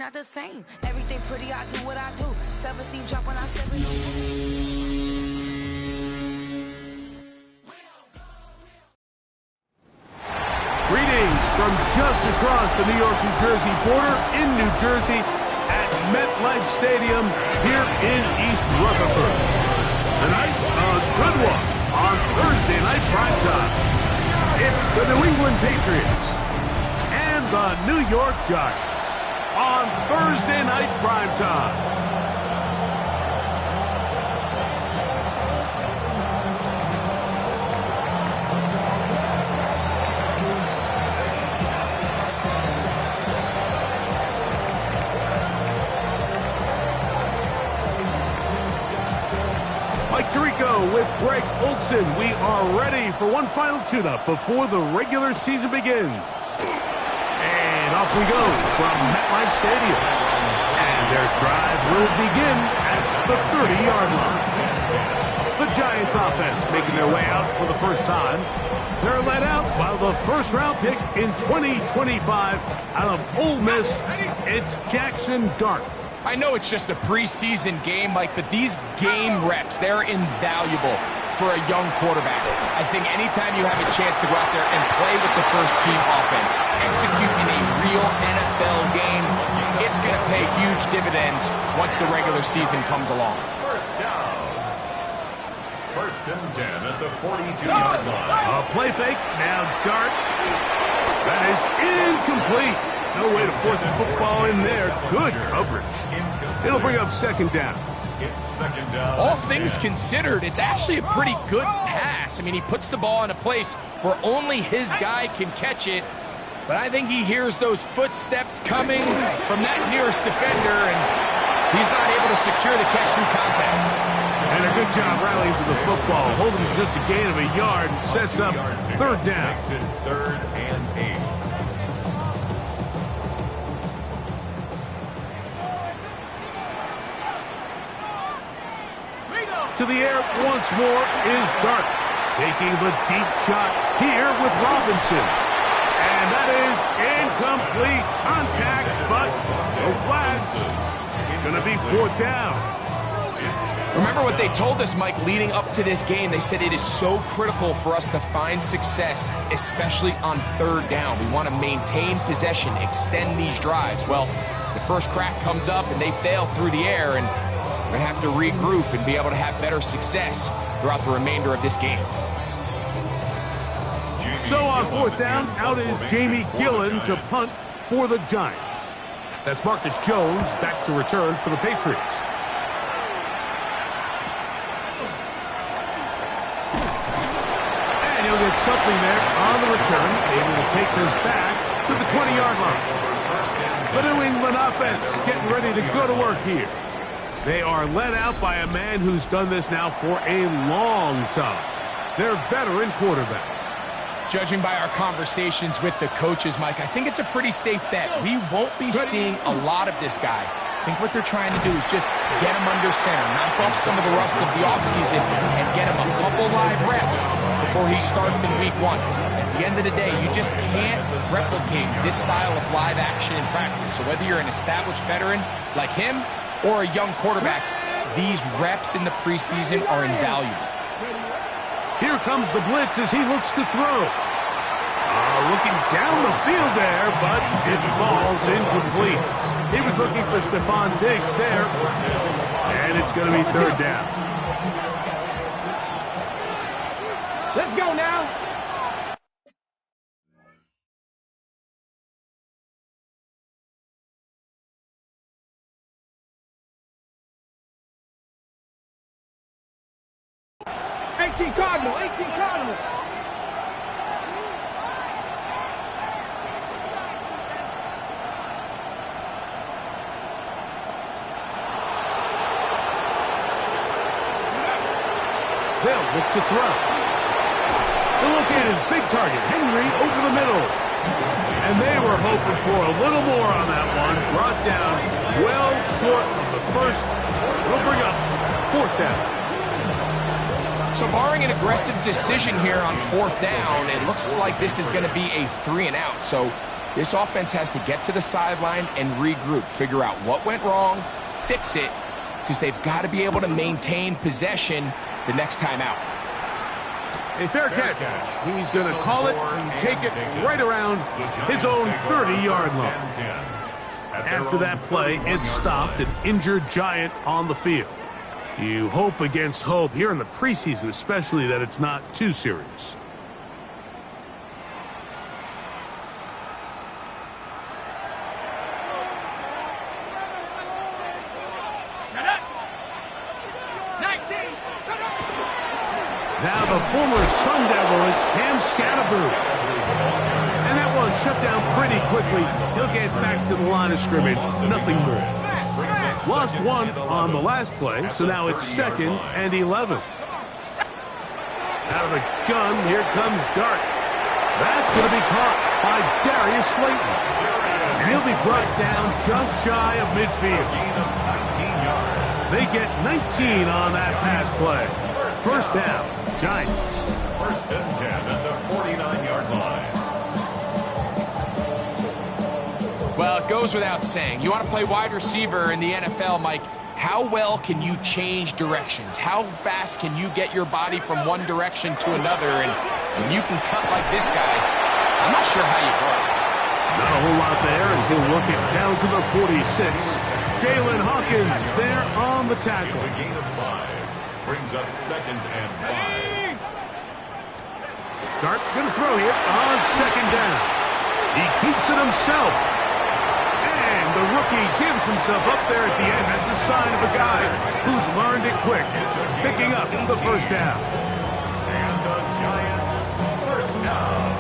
Not the same. Everything pretty, I do what I do. Self-esteem drop when I step in. Greetings from just across the New York-New Jersey border in New Jersey at MetLife Stadium here in East Rutherford. Tonight, a good one on Thursday Night Primetime. It's the New England Patriots and the New York Giants on Thursday Night Primetime. Mike Tirico with Greg Olson. We are ready for one final tune-up before the regular season begins. And off we go from MetLife Stadium. And their drive will begin at the 30-yard line. The Giants offense making their way out for the first time. They're led out by the first-round pick in 2025 out of Ole Miss. It's Jackson Dart. I know it's just a preseason game, Mike, but these game reps, they're invaluable for a young quarterback. I think anytime you have a chance to go out there and play with the first-team offense, execute in a real NFL game, it's going to pay huge dividends once the regular season comes along. First down. First and 10 at the 42-yard line. A play fake. Now Dart. That is incomplete. No way to force the football in there. Good coverage. It'll bring up second down. It's second down. All things considered, it's actually a pretty good pass. I mean, he puts the ball in a place where only his guy can catch it. But I think he hears those footsteps coming from that nearest defender, and he's not able to secure the catch through contact. And a good job rallying to the football. Holding just a gain of a yard and sets up third down. Makes it 3rd and 8. To the air once more is Dart, taking the deep shot here with Robinson. And that is incomplete contact, but no flags. It's going to be 4th down. Remember what they told us, Mike, leading up to this game. They said it is so critical for us to find success, especially on 3rd down. We want to maintain possession, extend these drives. Well, the first crack comes up and they fail through the air, and we're going to have to regroup and be able to have better success throughout the remainder of this game. So on 4th down, out is Jamie Gillen to punt for the Giants. That's Marcus Jones back to return for the Patriots. And he'll get something there on the return, able to take this back to the 20-yard line. The New England offense getting ready to go to work here. They are led out by a man who's done this now for a long time. Their veteran quarterback. Judging by our conversations with the coaches, Mike, I think it's a pretty safe bet. We won't be seeing a lot of this guy. I think what they're trying to do is just get him under center, knock off some of the rust of the offseason, and get him a couple live reps before he starts in week 1. At the end of the day, you just can't replicate this style of live action in practice. So whether you're an established veteran like him or a young quarterback, these reps in the preseason are invaluable. Here comes the blitz as he looks to throw. Looking down the field there, but it falls incomplete. He was looking for Stephon Diggs there, and it's going to be 3rd down. Let's go now. Cardinal, 18 Cardinal. They'll look to throw. They'll look at his big target, Henry, over the middle. And they were hoping for a little more on that one. Brought down well short of the first. It'll bring up 4th down. So barring an aggressive decision here on 4th down, it looks like this is going to be a 3-and-out. So This offense has to get to the sideline and regroup, figure out what went wrong, fix it, because they've got to be able to maintain possession the next time out. A fair catch. He's going to call it and take it right around his own 30-yard line. After that play, it stopped an injured Giant on the field. You hope against hope here in the preseason, especially, that it's not too serious. Now the former Sun Devil, it's Cam Scatterboo. And that one shut down pretty quickly. He'll get back to the line of scrimmage. Nothing more. Lost one on the last play, so now it's 2nd and 11. Out of the gun, here comes Dart. That's going to be caught by Darius Slayton. And he'll be brought down just shy of midfield. They get 19 on that pass play. First down, Giants. 1st and 10 at the 49-yard line. Well, it goes without saying. You want to play wide receiver in the NFL, Mike, how well can you change directions? How fast can you get your body from one direction to another? And when you can cut like this guy, I'm not sure how you guard. Not a whole lot there as he'll work it down to the 46. Jalen Hawkins there on the tackle. It's a gain of 5. Brings up 2nd and 5. Dart going to throw here on 2nd down. He keeps it himself. And the rookie gives himself up there at the end. That's a sign of a guy who's learned it quick. Picking up the first down. And the Giants' first down.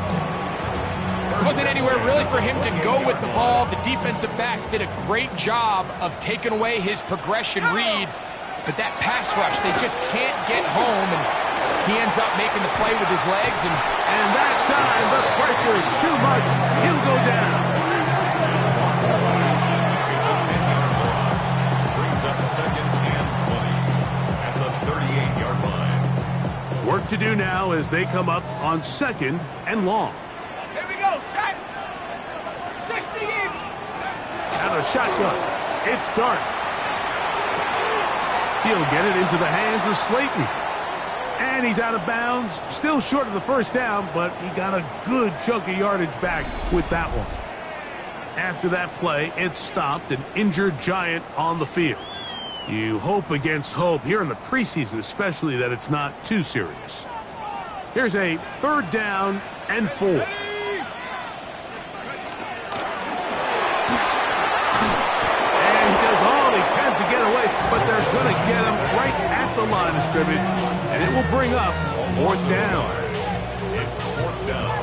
It wasn't anywhere really for him to go with the ball. The defensive backs did a great job of taking away his progression read. But that pass rush, they just can't get home, and he ends up making the play with his legs. And that time, the pressure too much. He'll go down. It's a 10-yard loss. Brings up 2nd and 20 at the 38-yard line. Work to do now as they come up on 2nd and long. Here we go, set. 60 in. Out of shotgun. It's Dart. He'll get it into the hands of Slayton. And he's out of bounds. Still short of the first down, but he got a good chunk of yardage back with that one. After that play, it stopped an injured Giant on the field. You hope against hope here in the preseason, especially, that it's not too serious. Here's a 3rd down and 4. To get away, but they're going to get him right at the line of scrimmage, and it will bring up 4th down. It's 4th down.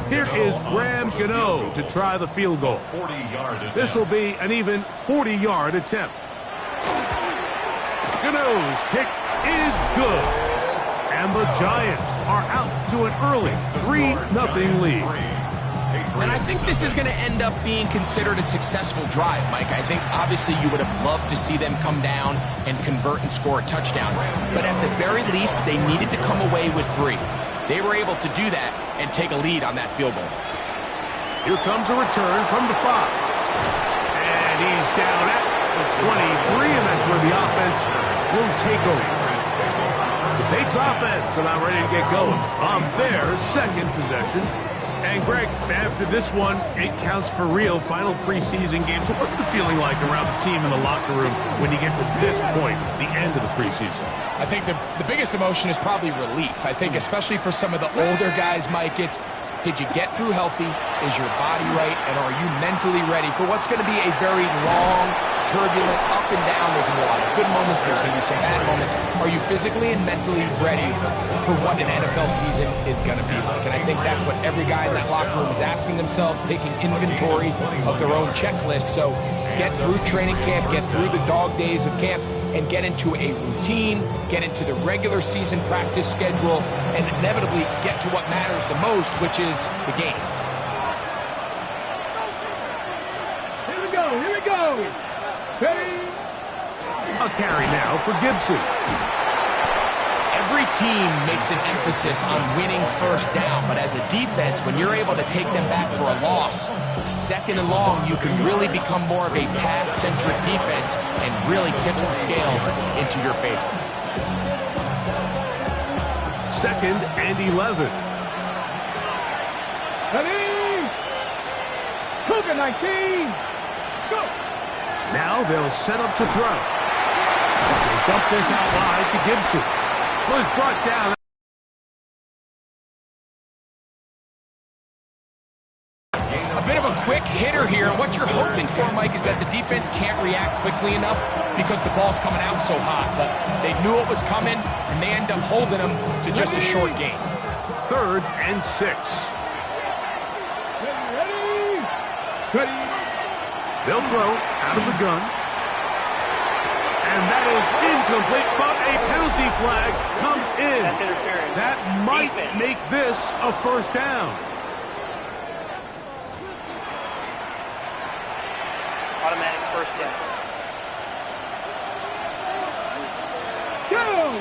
Here is Graham Gano to try the field goal. 40-yard attempt. This will be an even 40-yard attempt. Gano's kick is good. And the Giants are out to an early 3-0 lead. And I think this is going to end up being considered a successful drive, Mike. I think obviously you would have loved to see them come down and convert and score a touchdown. But at the very least, they needed to come away with 3. They were able to do that and take a lead on that field goal. Here comes a return from the 5. And he's down at the 23, and that's where the offense will take over. The Patriots offense about ready to get going on their 2nd possession. And Greg, after this one, it counts for real. Final preseason game. So what's the feeling like around the team in the locker room when you get to this point, the end of the preseason? I think the biggest emotion is probably relief. I think especially for some of the older guys, Mike, it's, did you get through healthy? Is your body right? And are you mentally ready for what's going to be a very long, turbulent, up and down? There's going to be a lot of good moments. There's going to be some bad moments. Are you physically and mentally ready for what an NFL season is going to be like? And I think that's what every guy in that locker room is asking themselves, taking inventory of their own checklist. So get through training camp, get through the dog days of camp, and get into a routine, get into the regular season practice schedule, and inevitably get to what matters the most, which is the games. Here we go, here we go. Steady. A carry now for Gibson. Every team makes an emphasis on winning first down, but as a defense, when you're able to take them back for a loss, second and long, you can really become more of a pass-centric defense and really tips the scales into your favor. 2nd and 11. Ready? Cougar 19. Let's go. Now they'll set up to throw. They dump this out wide to Gibson. Was brought down. A bit of a quick hitter here. What you're hoping for, Mike, is that the defense can't react quickly enough because the ball's coming out so hot. But they knew it was coming, and they end up holding them to just a short gain. 3rd and 6. Ready? Ready? They'll throw out of the gun. And that is incomplete, but a penalty flag comes in. That might make this a first down. Automatic first down. Go!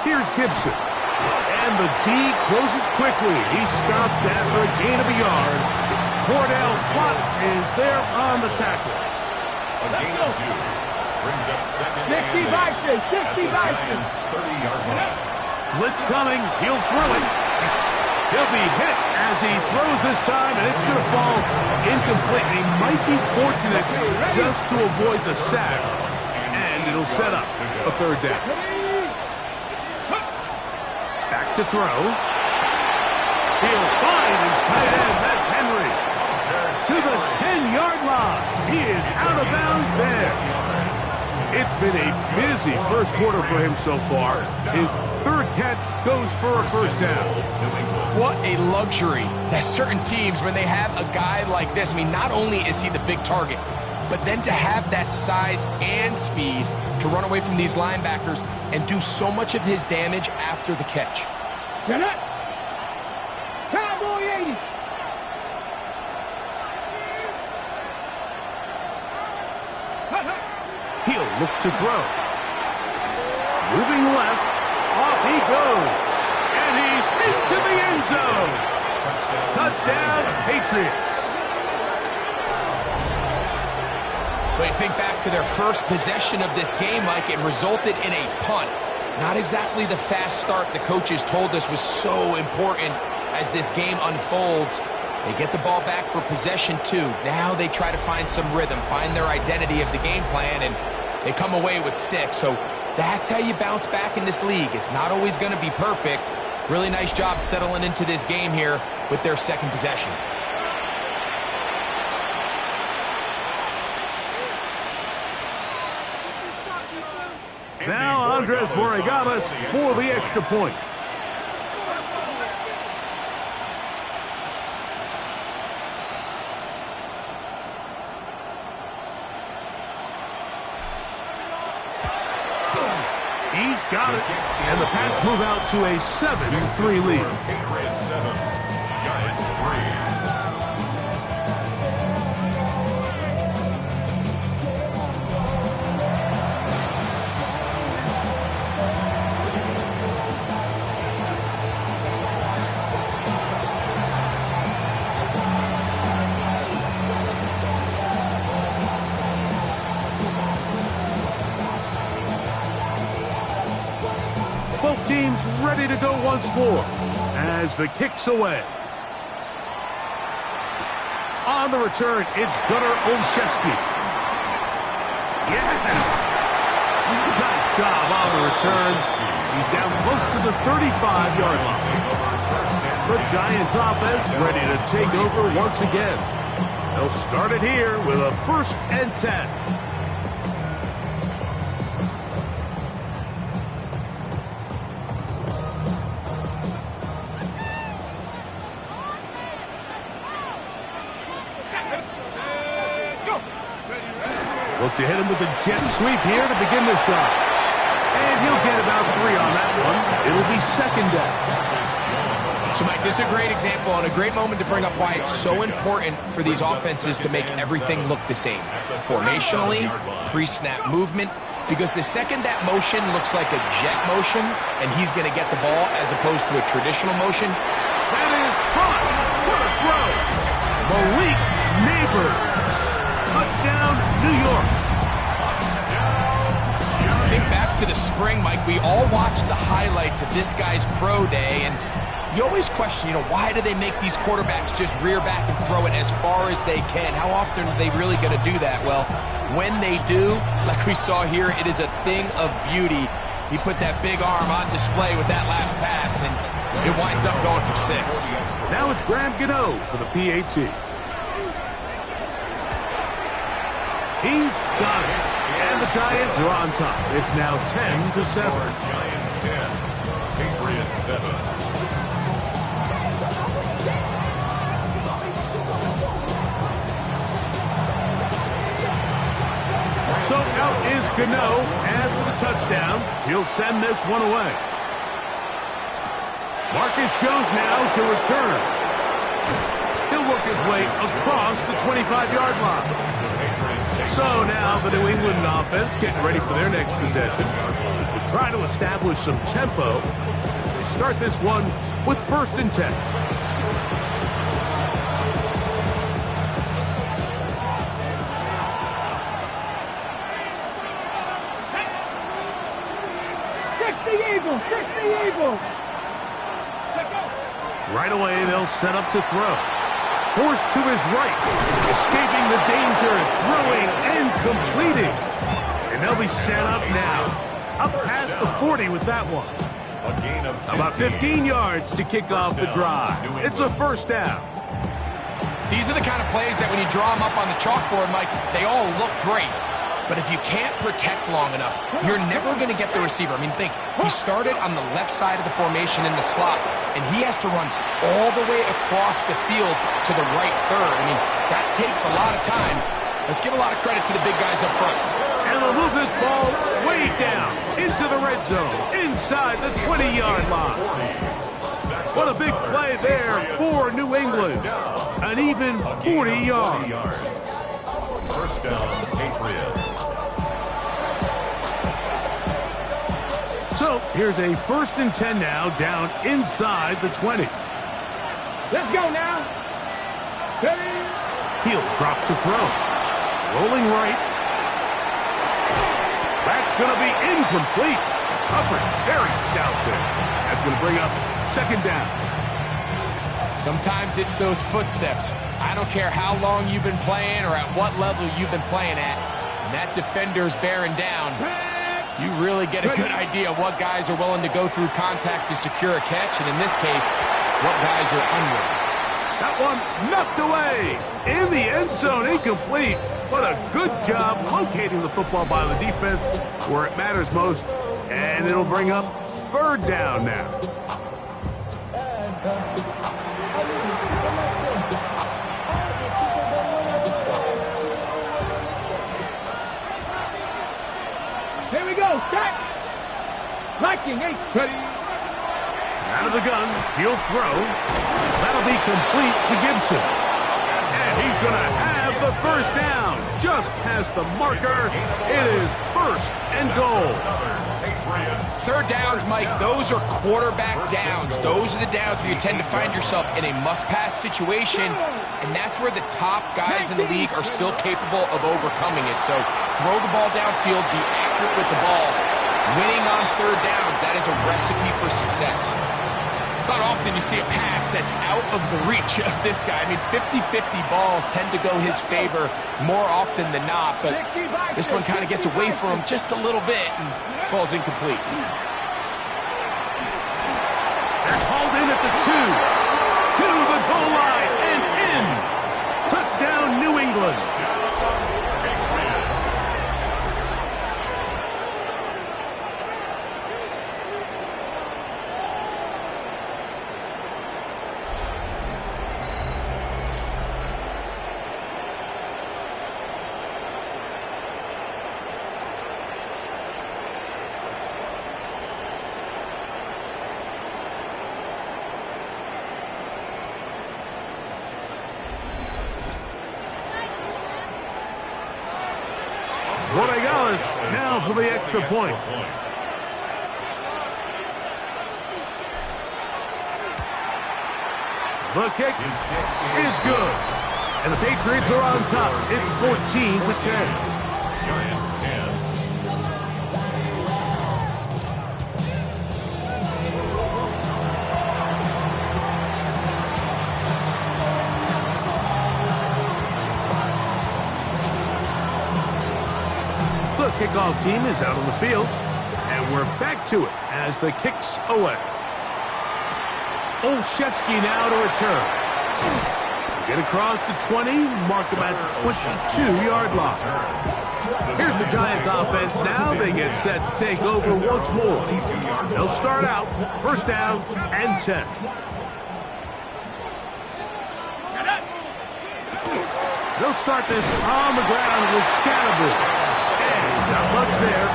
Here's Gibson. And the D closes quickly. He's stopped after a gain of a yard. Cordell Flott is there on the tackle. A gain of 2. Brings up 2nd 60 and 8 Vikings, at the 60 Vikings. Giants' 30-yard line. Blitz coming. He'll throw it. He'll be hit as he throws this time, and it's going to fall incomplete. He might be fortunate just to avoid the sack, and it'll set up a 3rd down. Back to throw. He'll find his tight end. That's Henry. To the 10-yard line. He is out of bounds there. It's been a busy first quarter for him so far. His 3rd catch goes for a first down. What a luxury that certain teams, when they have a guy like this, I mean, not only is he the big target, but then to have that size and speed to run away from these linebackers and do so much of his damage after the catch. Get it. Cowboy 80. He'll look to throw. Moving left. Off he goes. And he's into the end zone. Touchdown, Patriots. But you think back to their first possession of this game, Mike, it resulted in a punt. Not exactly the fast start the coaches told us was so important as this game unfolds. They get the ball back for possession 2. Now they try to find some rhythm, find their identity of the game plan, and they come away with 6. So that's how you bounce back in this league. It's not always going to be perfect. Really nice job settling into this game here with their 2nd possession. Now Andres Borregamas for the extra point. He's got it. And the Pats move out to a 7-3 lead. Patriots 7, Giants 3. Both teams ready to go once more as the kick's away. On the return, it's Gunnar Olszewski. Yeah! Nice job on the returns. He's down close to the 35-yard line. The Giants offense ready to take over once again. They'll start it here with a 1st and 10. Look to hit him with a jet sweep here to begin this drive. And he'll get about 3 on that one. It'll be 2nd down. So, Mike, this is a great example and a great moment to bring up why it's so important for these offenses to make everything look the same. Formationally, pre-snap movement, because the second that motion looks like a jet motion and he's going to get the ball as opposed to a traditional motion. That is caught. What a throw. Malik Neighbors. Touchdown, New York. Think back to the spring, Mike. We all watched the highlights of this guy's pro day, and you always question, why do they make these quarterbacks just rear back and throw it as far as they can? How often are they really going to do that? Well, when they do, like we saw here, it is a thing of beauty. He put that big arm on display with that last pass, and it winds up going for 6. Now it's Graham Gano for the PAT. He's got it. And the Giants are on top. It's now 10-7. Giants 10, Patriots 7. So out is Gano after the touchdown. He'll send this one away. Marcus Jones now to return. He'll work his way across the 25-yard line. So now the New England offense getting ready for their next possession. We'll try to establish some tempo as they start this one with 1st and 10. Right away, they'll set up to throw. Forced to his right, escaping the danger, throwing and completing. And they'll be set up now. Up past the 40 with that one. About 15 yards to kick off the drive. It's a 1st down. These are the kind of plays that when you draw them up on the chalkboard, Mike, they all look great. But if you can't protect long enough, you're never going to get the receiver. I mean, think, he started on the left side of the formation in the slot, and he has to run all the way across the field to the right third. I mean, that takes a lot of time. Let's give a lot of credit to the big guys up front. And they'll move this ball way down into the red zone, inside the 20-yard line. What a big play there for New England. An even 40 yards. 1st down, Patriots. So here's a 1st and 10 now, down inside the 20. Let's go now. He'll drop to throw. Rolling right. That's going to be incomplete. Coverage very stout there. That's going to bring up 2nd down. Sometimes it's those footsteps. I don't care how long you've been playing or at what level you've been playing at. When that defender's bearing down, you really get a good idea of what guys are willing to go through contact to secure a catch, and in this case, what guys are unwilling. That one knocked away in the end zone, incomplete. What a good job locating the football by the defense where it matters most, and it'll bring up 3rd down now. Here we go, set. Liking H. Ready. Out of the gun, he'll throw. That'll be complete to Gibson. And he's going to have the 1st down. Just past the marker. It is 1st and goal. 3rd downs, Mike, those are quarterback downs. Those are the downs where you tend to find yourself in a must-pass situation, and that's where the top guys in the league are still capable of overcoming it. So throw the ball downfield, be accurate with the ball. Winning on 3rd downs, that is a recipe for success. It's not often you see a pass that's out of the reach of this guy. I mean, 50-50 balls tend to go his favor more often than not, but this one kind of gets away from him just a little bit and falls incomplete. They're called in at the 2. To the goal line and in. Touchdown, New England. Borregales now for the extra point. The kick is good. And the Patriots are on top. It's 14-10. Giants 10. The kickoff team is out on the field. And we're back to it as the kick's away. Olszewski now to return. Get across the 20, mark him at the 22-yard line. Here's the Giants offense now. They get set to take over once more. They'll start out first down and 10. They'll start this on the ground with Scatterbull. And not much there.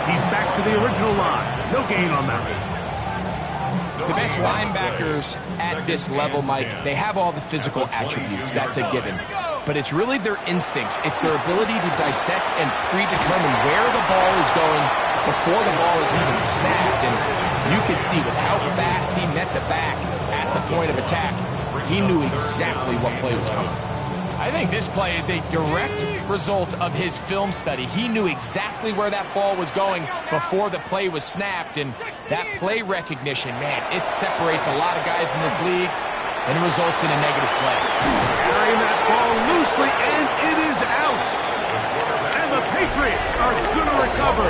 He's back to the original line. No gain on that. The best linebackers at this level, Mike, they have all the physical attributes. That's a given. But it's really their instincts. It's their ability to dissect and predetermine where the ball is going before the ball is even snapped. And you could see with how fast he met the back at the point of attack, he knew exactly what play was coming. I think this play is a direct result of his film study. He knew exactly where that ball was going before the play was snapped, and that play recognition, man, it separates a lot of guys in this league and results in a negative play. Carrying that ball loosely, and it is out. And the Patriots are going to recover.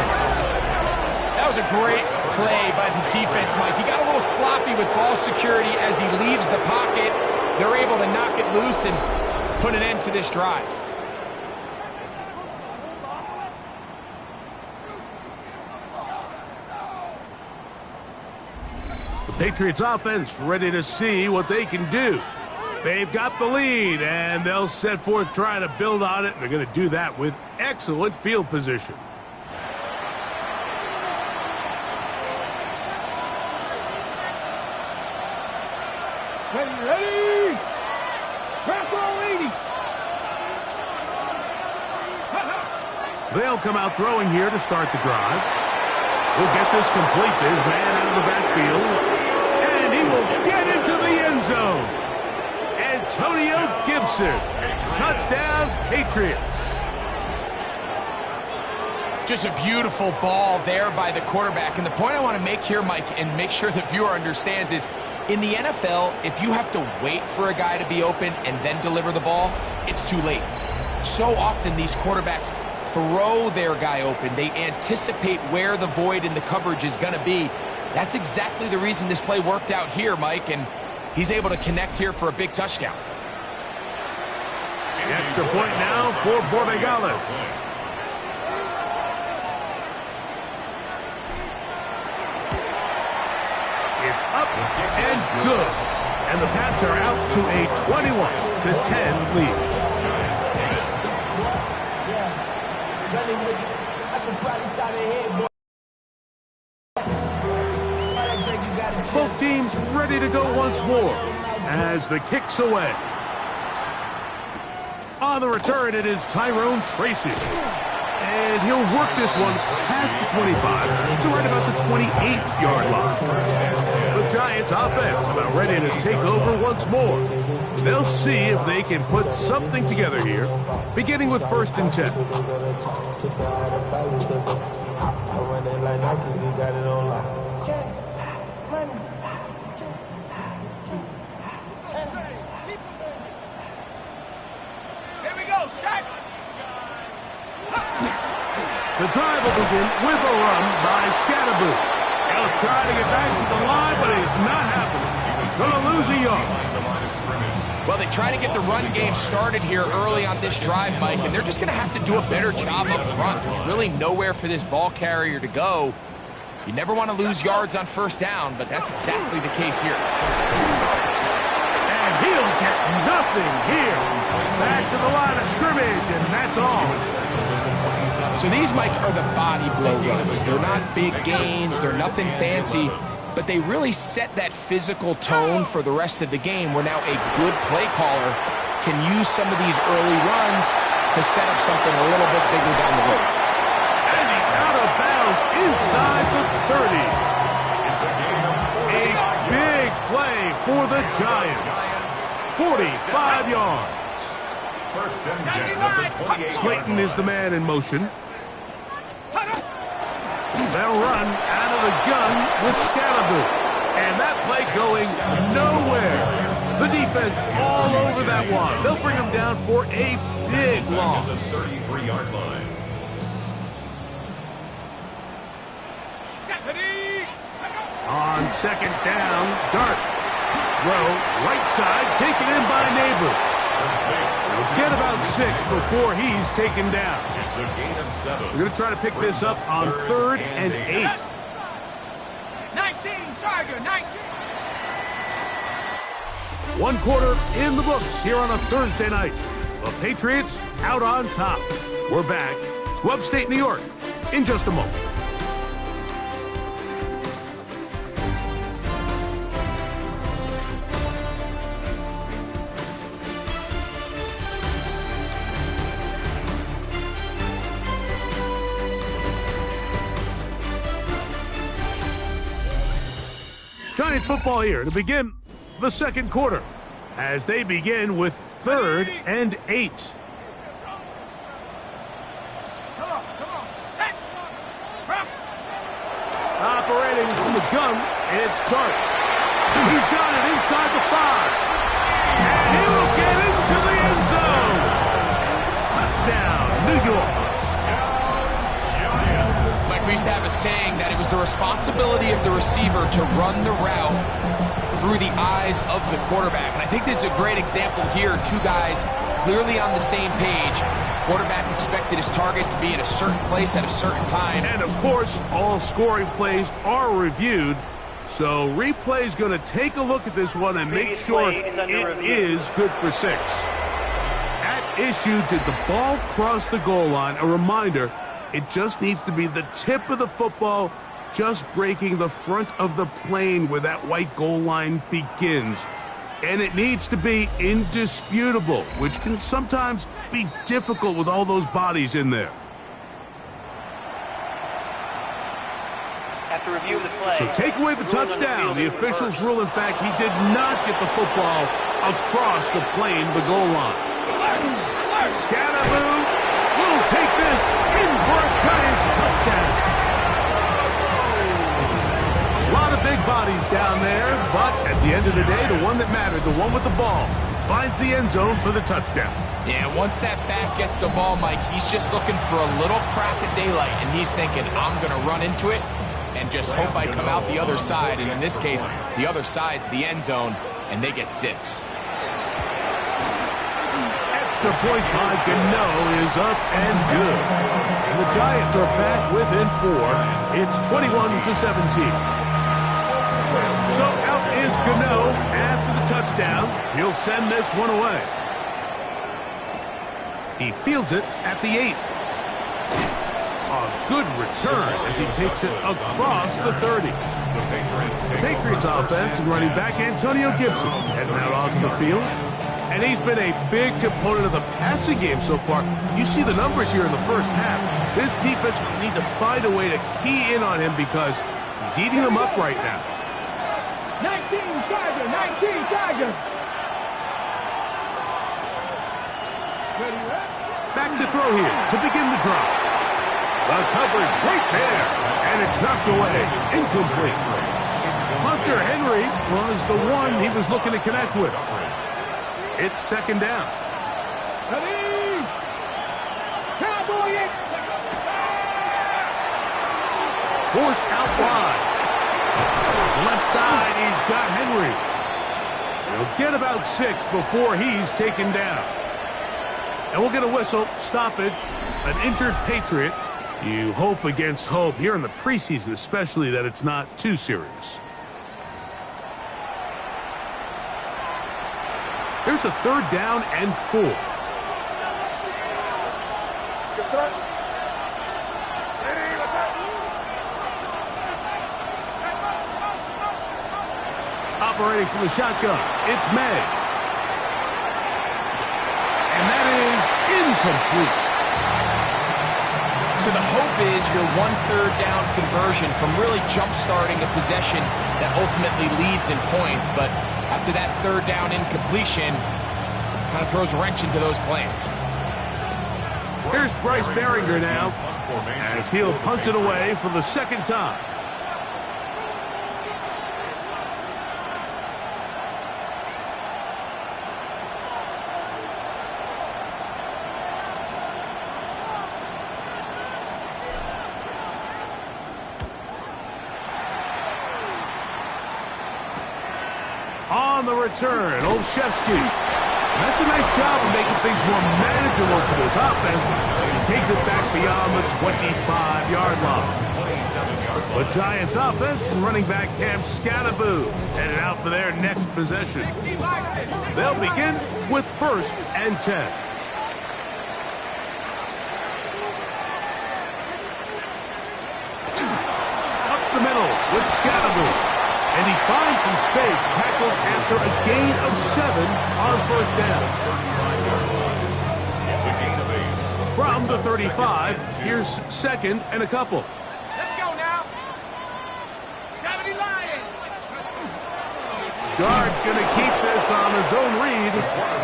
That was a great play by the defense, Mike. He got a little sloppy with ball security as he leaves the pocket. They're able to knock it loose and put an end to this drive. The Patriots offense ready to see what they can do. They've got the lead, and they'll set forth trying to build on it. They're going to do that with excellent field position. Ready? Crack roll 80. They'll come out throwing here to start the drive. He'll get this complete to his man out of the backfield. And he will get into the end zone. Antonio Gibson. Touchdown, Patriots. Just a beautiful ball there by the quarterback. And the point I want to make here, Mike, and make sure the viewer understands is, in the NFL, if you have to wait for a guy to be open and then deliver the ball, it's too late. So often these quarterbacks throw their guy open. They anticipate where the void in the coverage is going to be. That's exactly the reason this play worked out here, Mike, and he's able to connect here for a big touchdown. Extra point now for Borregales. It's up and good. And the Pats are out to a 21-10 lead. Both teams ready to go once more as the kick's away. On the return, it is Tyrone Tracy. And he'll work this one past the 25 to right about the 28-yard line. The Giants offense about ready to take over once more. They'll see if they can put something together here, beginning with 1st and 10. Here we go, set. The drive will begin with a run by Scatterbull. He'll try to get back to the line, but it's not happening. He's going to lose a yard. Well, they try to get the run game started here early on this drive, Mike, and they're just going to have to do a better job up front. There's really nowhere for this ball carrier to go. You never want to lose yards on 1st down, but that's exactly the case here. And he'll get nothing here. Back to the line of scrimmage, and that's all. So these, Mike, are the body blow runs. They're not big gains. They're nothing fancy. But they really set that physical tone for the rest of the game where now a good play caller can use some of these early runs to set up something a little bit bigger down the road. inside the 30. A big play for the Giants. 45 yards. First and 10 at the 28. Slayton is the man in motion. They'll run out of the gun with Scalaboo. And that play going nowhere. The defense all over that one. They'll bring him down for a big loss. The 33-yard line. On second down, Dart. Throw, right side, taken in by Neighbor. He'll get about 6 before he's taken down. It's a gain of 7. We're going to try to pick this up on 3rd and 8. 19, Tiger, 19. One quarter in the books here on a Thursday night. The Patriots out on top. We're back to upstate New York in just a moment. Giants football here to begin the second quarter as they begin with 3rd and 8. Come on, set. Operating from the gun, it's Dart. He's got it inside the 5. And he will get into the end zone. Touchdown, New York. We used to have a saying that it was the responsibility of the receiver to run the route through the eyes of the quarterback. And I think this is a great example here. Two guys clearly on the same page. Quarterback expected his target to be in a certain place at a certain time. And, of course, all scoring plays are reviewed. So replay's going to take a look at this one and make sure it is good for 6. At issue, did the ball cross the goal line? A reminder, it just needs to be the tip of the football just breaking the front of the plane where that white goal line begins. And it needs to be indisputable, which can sometimes be difficult with all those bodies in there. After review of the play, So take away the touchdown. The officials rule, in fact, he did not get the football across the plane, the goal line. Scalaboo will take this in for a Giants touchdown. A lot of big bodies down there, but at the end of the day, the one that mattered, the one with the ball, finds the end zone for the touchdown. Yeah, once that back gets the ball, Mike, he's just looking for a little crack of daylight, and he's thinking, I'm going to run into it and just hope I come out the other side. And in this case, the other side's the end zone, and they get 6. Extra point by Gano is up and good. And the Giants are back within 4. It's 21-17. So out is Gano after the touchdown. He'll send this one away. He fields it at the 8. A good return as he takes it across the 30. The Patriots offense and running back Antonio Gibson heading out onto the field. And he's been a big component of the passing game so far. You see the numbers here in the first half. This defense will need to find a way to key in on him because he's eating them up right now. 19 Tiger. Back to throw here to begin the drive. The coverage right there, and it's knocked away, incomplete. Hunter Henry was the one he was looking to connect with. It's second down. Ready? Cowboy it. Forced out wide. Left side, he's got Henry. He'll get about 6 before he's taken down. And we'll get a whistle, stoppage, an injured Patriot. You hope against hope here in the preseason, especially that it's not too serious. Here's a 3rd down and 4. Operating from the shotgun, it's May. And that is incomplete. So the hope is your 1/3 down conversion from really jump-starting a possession that ultimately leads in points. But after that 3rd down incompletion, kind of throws a wrench into those plans. Here's Bryce Behringer now, as he'll punt it away for the 2nd time. On the return, Olszewski. That's a nice job of making things more manageable for this offense as he takes it back beyond the 25-yard line. The Giants offense and running back Cam Scattaboo headed out for their next possession. They'll begin with 1st and 10. Up the middle with Scattaboo. And he finds some space, tackled after a gain of 7 on 1st down. It's a gain of 8. From the 35, here's 2nd and a couple. Let's go now. 70 Lions. Guard gonna keep this on a zone read.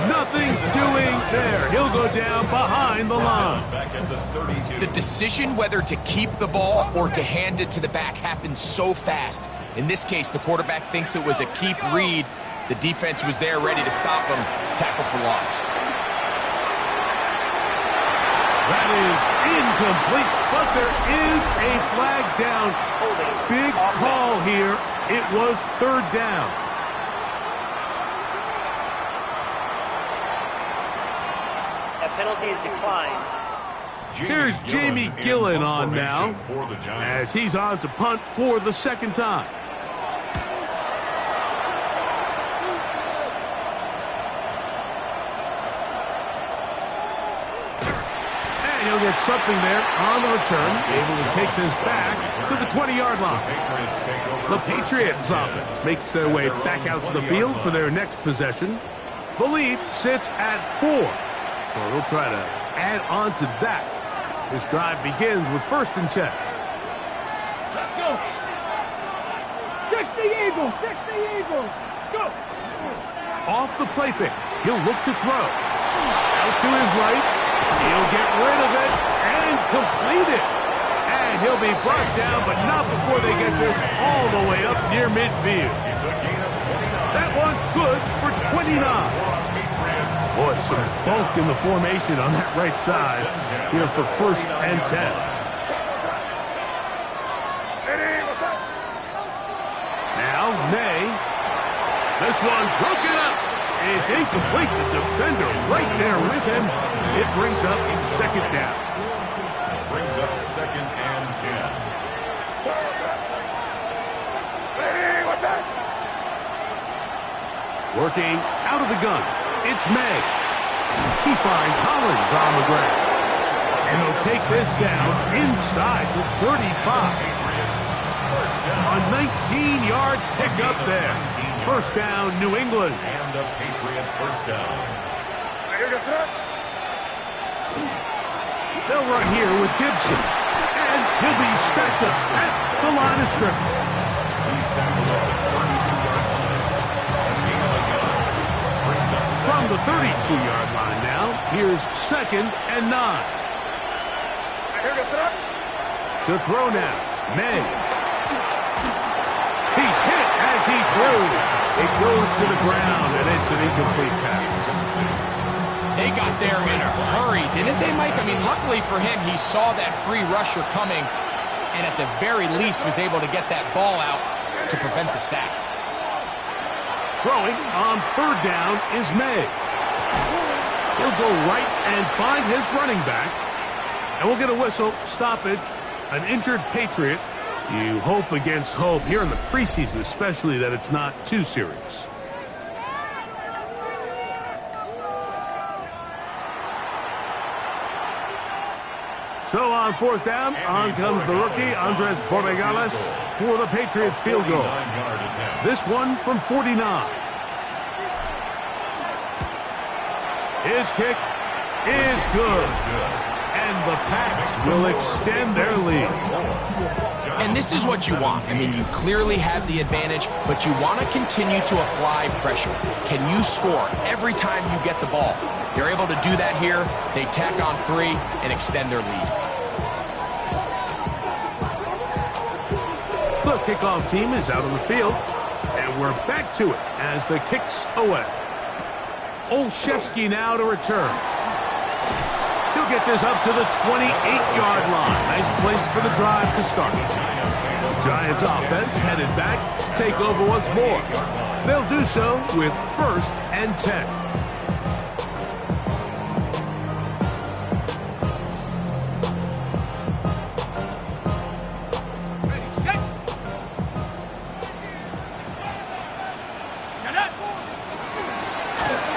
Nothing doing there. He'll go down behind the line. Back at the 32. The decision whether to keep the ball or to hand it to the back happens so fast. In this case, the quarterback thinks it was a keep read. The defense was there ready to stop him. Tackle for loss. That is incomplete, but there is a flag down. Big call here. It was 3rd down. That penalty is declined. Here's Jamie Gillen on now, for the as Giants. he's on to punt for the 2nd time. And he'll get something there on the return, able to take this back to the 20-yard line. The Patriots offense makes their way back out to the field for their next possession. The lead sits at 4, so they'll try to add on to that. This drive begins with 1st and 10. Let's go. 60 Eagles. 60 Eagles. Let's go. Off the play fake, he'll look to throw. Out to his right, he'll get rid of it and complete it. And he'll be brought down, but not before they get this all the way up near midfield. It's a gain of 29. That one good for 29. Boy, some bulk in the formation on that right side here for 1st and 10. Now, May. This one broken up. It's incomplete. The defender right there with him. It brings up 2nd down. Brings up 2nd and 10. Working out of the gun. It's May. He finds Hollins on the ground. And they'll take this down inside the 35. A 19-yard pickup there. 1st down, New England. And a Patriot 1st down. They'll run here with Gibson. And he'll be stacked up at the line of scrimmage. He's tackled at the 32-yard line. A gain of a yard. Brings up From the 32-yard line now, here's 2nd and 9. To throw now, May. He's hit as he threw. It goes to the ground, and it's an incomplete pass. They got there in a hurry, didn't they, Mike? I mean, luckily for him, he saw that free rusher coming, and at the very least was able to get that ball out to prevent the sack. Throwing on 3rd down is May. He'll go right and find his running back. And we'll get a whistle, stoppage, an injured Patriot. You hope against hope here in the preseason, especially that it's not too serious. So on 4th down, on comes the rookie, Andres Borregales, for the Patriots field goal. This one from 49. His kick is good. And the Pats will extend their lead. And this is what you want. I mean, you clearly have the advantage, but you want to continue to apply pressure. Can you score every time you get the ball? They're able to do that here. They tack on 3 and extend their lead. The kickoff team is out on the field, and we're back to it as the kick's away. Olszewski now to return. He'll get this up to the 28-yard line. Nice place for the drive to start. Giants offense headed back, take over once more. They'll do so with 1st and 10.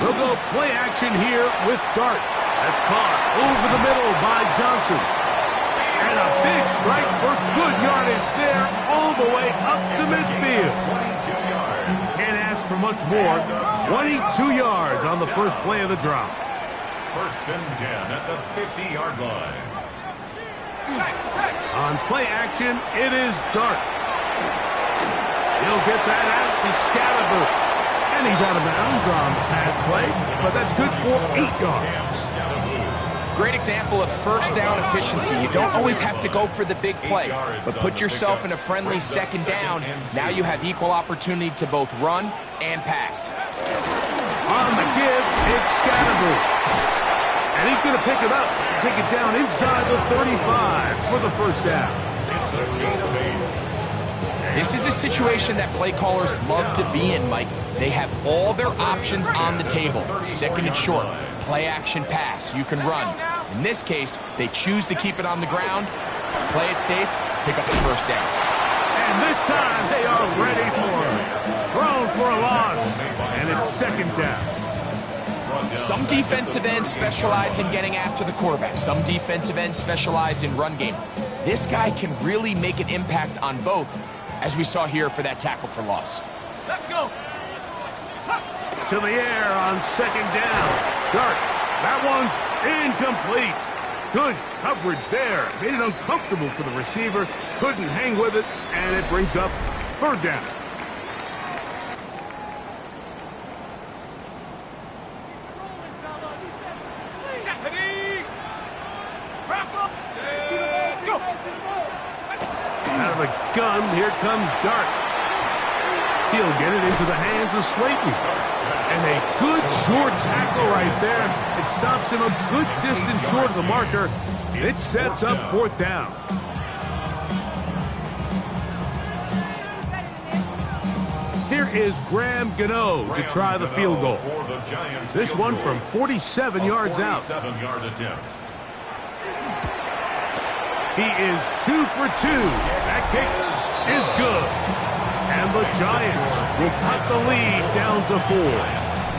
They'll go play action here with Dart. That's caught over the middle by Johnson. And a big strike for good yardage there all the way up to midfield. Can't ask for much more. 22 yards on the first play of the drop. 1st and 10 at the 50-yard line. On play action, it is Dart. He'll get that out to Scalaboo. And he's out of bounds on the pass play, but that's good for 8 yards. Great example of first down efficiency. You don't always have to go for the big play, but put yourself in a friendly 2nd down. Now you have equal opportunity to both run and pass. On the give, it's Scalaboo. And he's going to pick it up, take it down inside the 35 for the 1st down. It's a gain of 8. This is a situation that play callers love to be in, Mike. They have all their options on the table. 2nd and short, play action pass, you can run. In this case, they choose to keep it on the ground, play it safe, pick up the 1st down. And this time they are ready for it. Thrown for a loss, and it's 2nd down. Some defensive ends specialize in getting after the quarterback. Some defensive ends specialize in run game. This guy can really make an impact on both, as we saw here for that tackle for loss. Let's go. To the air on 2nd down. Dart. That one's incomplete. Good coverage there. Made it uncomfortable for the receiver. Couldn't hang with it, and it brings up 3rd down. Out of the gun, here comes Dart. He'll get it into the hands of Slayton. And a good short tackle right there. It stops him a good distance short of the marker. It sets up 4th down. Here is Graham Gano to try the field goal. This one from 47 yards out. 47-yard attempt. He is 2 for 2. That kick is good. And the Giants will cut the lead down to 4.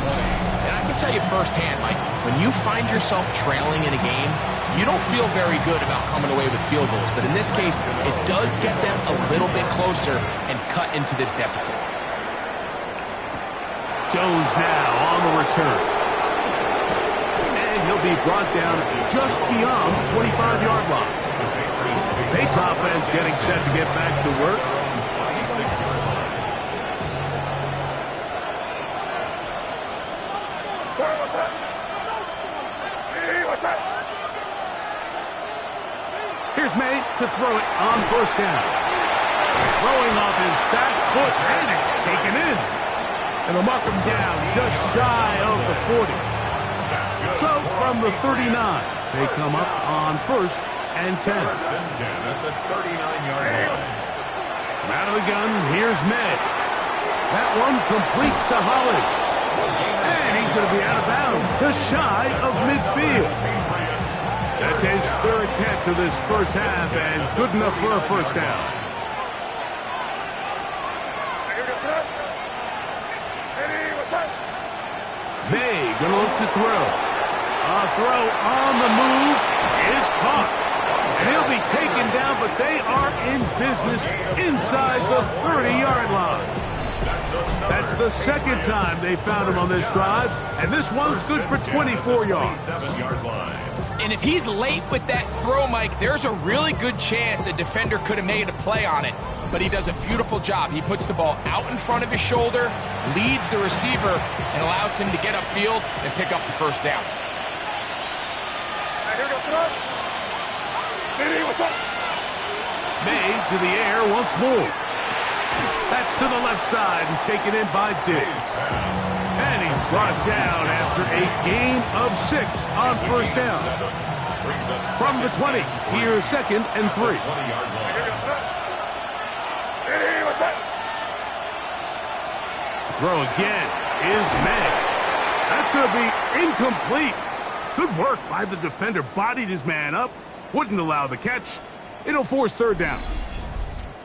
And I can tell you firsthand, Mike, when you find yourself trailing in a game, you don't feel very good about coming away with field goals. But in this case, it does get them a little bit closer and cut into this deficit. Jones now on the return. And he'll be brought down just beyond the 25-yard line. Patriots offense getting set to get back to work. Here's May to throw it on 1st down. Throwing off his back foot, and it's taken in. And they'll mark him down just shy of the 40. So from the 39, they come up on 1st and 10. 1st and 10 at the 39-yard line. Out of the gun, here's Med. That one completes to Hollins. And he's going to be out of bounds, just shy of midfield. That's his 3rd catch of this 1st half, and good enough for a 1st down. May gonna look to throw. A throw on the move is caught. And he'll be taken down, but they are in business inside the 30-yard line. That's the second time they found him on this drive, and this one's good for 24 yards. And if he's late with that throw, Mike, there's a really good chance a defender could have made a play on it. But he does a beautiful job. He puts the ball out in front of his shoulder, leads the receiver, and allows him to get upfield and pick up the first down. May to the air once more. That's to the left side and taken in by Diggs. And he's brought down after a gain of 6 on first down. From the 20, here's 2nd and 3. Throw again is May. That's going to be incomplete. Good work by the defender. Bodied his man up. Wouldn't allow the catch. It'll force 3rd down.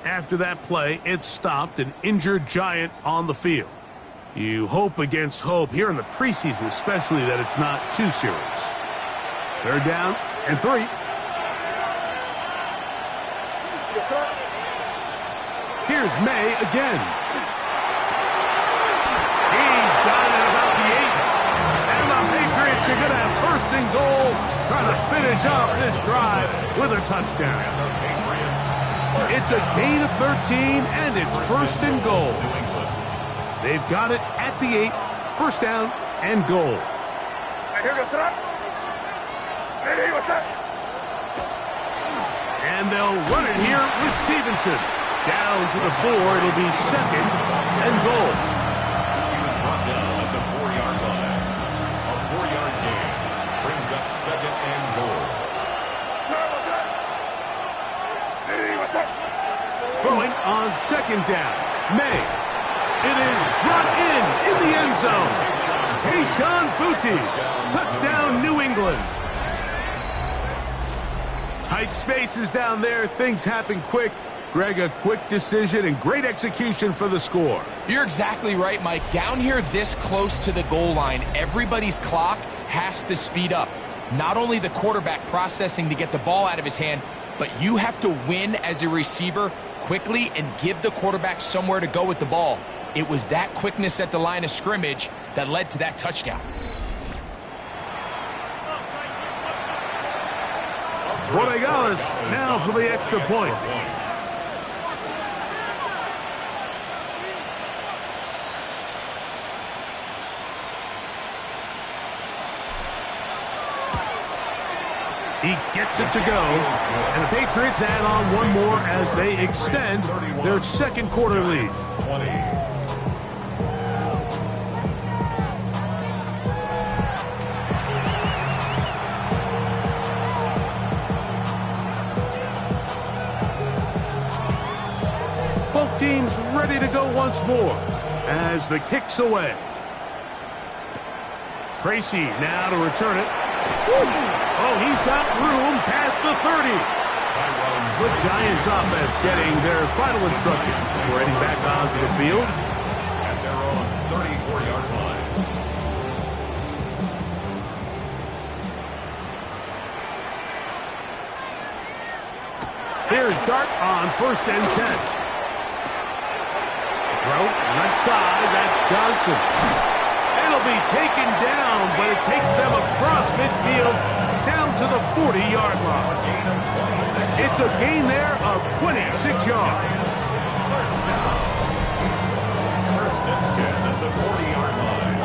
After that play, it stopped an injured Giant on the field. You hope against hope here in the preseason, especially that it's not too serious. 3rd down and 3. Here's May again. He's got it about the 8. And the Patriots are going to have 1st and goal, trying to finish off this drive with a touchdown. It's a gain of 13, and it's 1st and goal. They've got it at the 8, 1st down and goal. And they'll run it here with Stevenson. Down to the 4, it'll be 2nd and goal. He was brought down at the 4-yard line. A 4-yard gain brings up 2nd and goal. Going on 2nd down. May. It is brought in the end zone. Kayshon Boutte. Touchdown, New England. Tight spaces down there. Things happen quick. Greg, a quick decision and great execution for the score. You're exactly right, Mike. Down here this close to the goal line, everybody's clock has to speed up. Not only the quarterback processing to get the ball out of his hand, but you have to win as a receiver quickly and give the quarterback somewhere to go with the ball. It was that quickness at the line of scrimmage that led to that touchdown. Borregales now for the extra point. He gets it to go, and the Patriots add on one more as they extend their 2nd quarter lead. 20. Both teams ready to go once more as the kick's away. Tracy now to return it. Oh, he's got room past the 30. The Giants offense getting their final instructions before heading back onto the field. And they're on 34-yard line. Here's Dart on 1st and 10. Throw, left side, that's Johnson. It'll be taken down, but it takes them across midfield down to the 40-yard line. It's a gain there of 26 yards. 1st and 10 at the 40-yard line.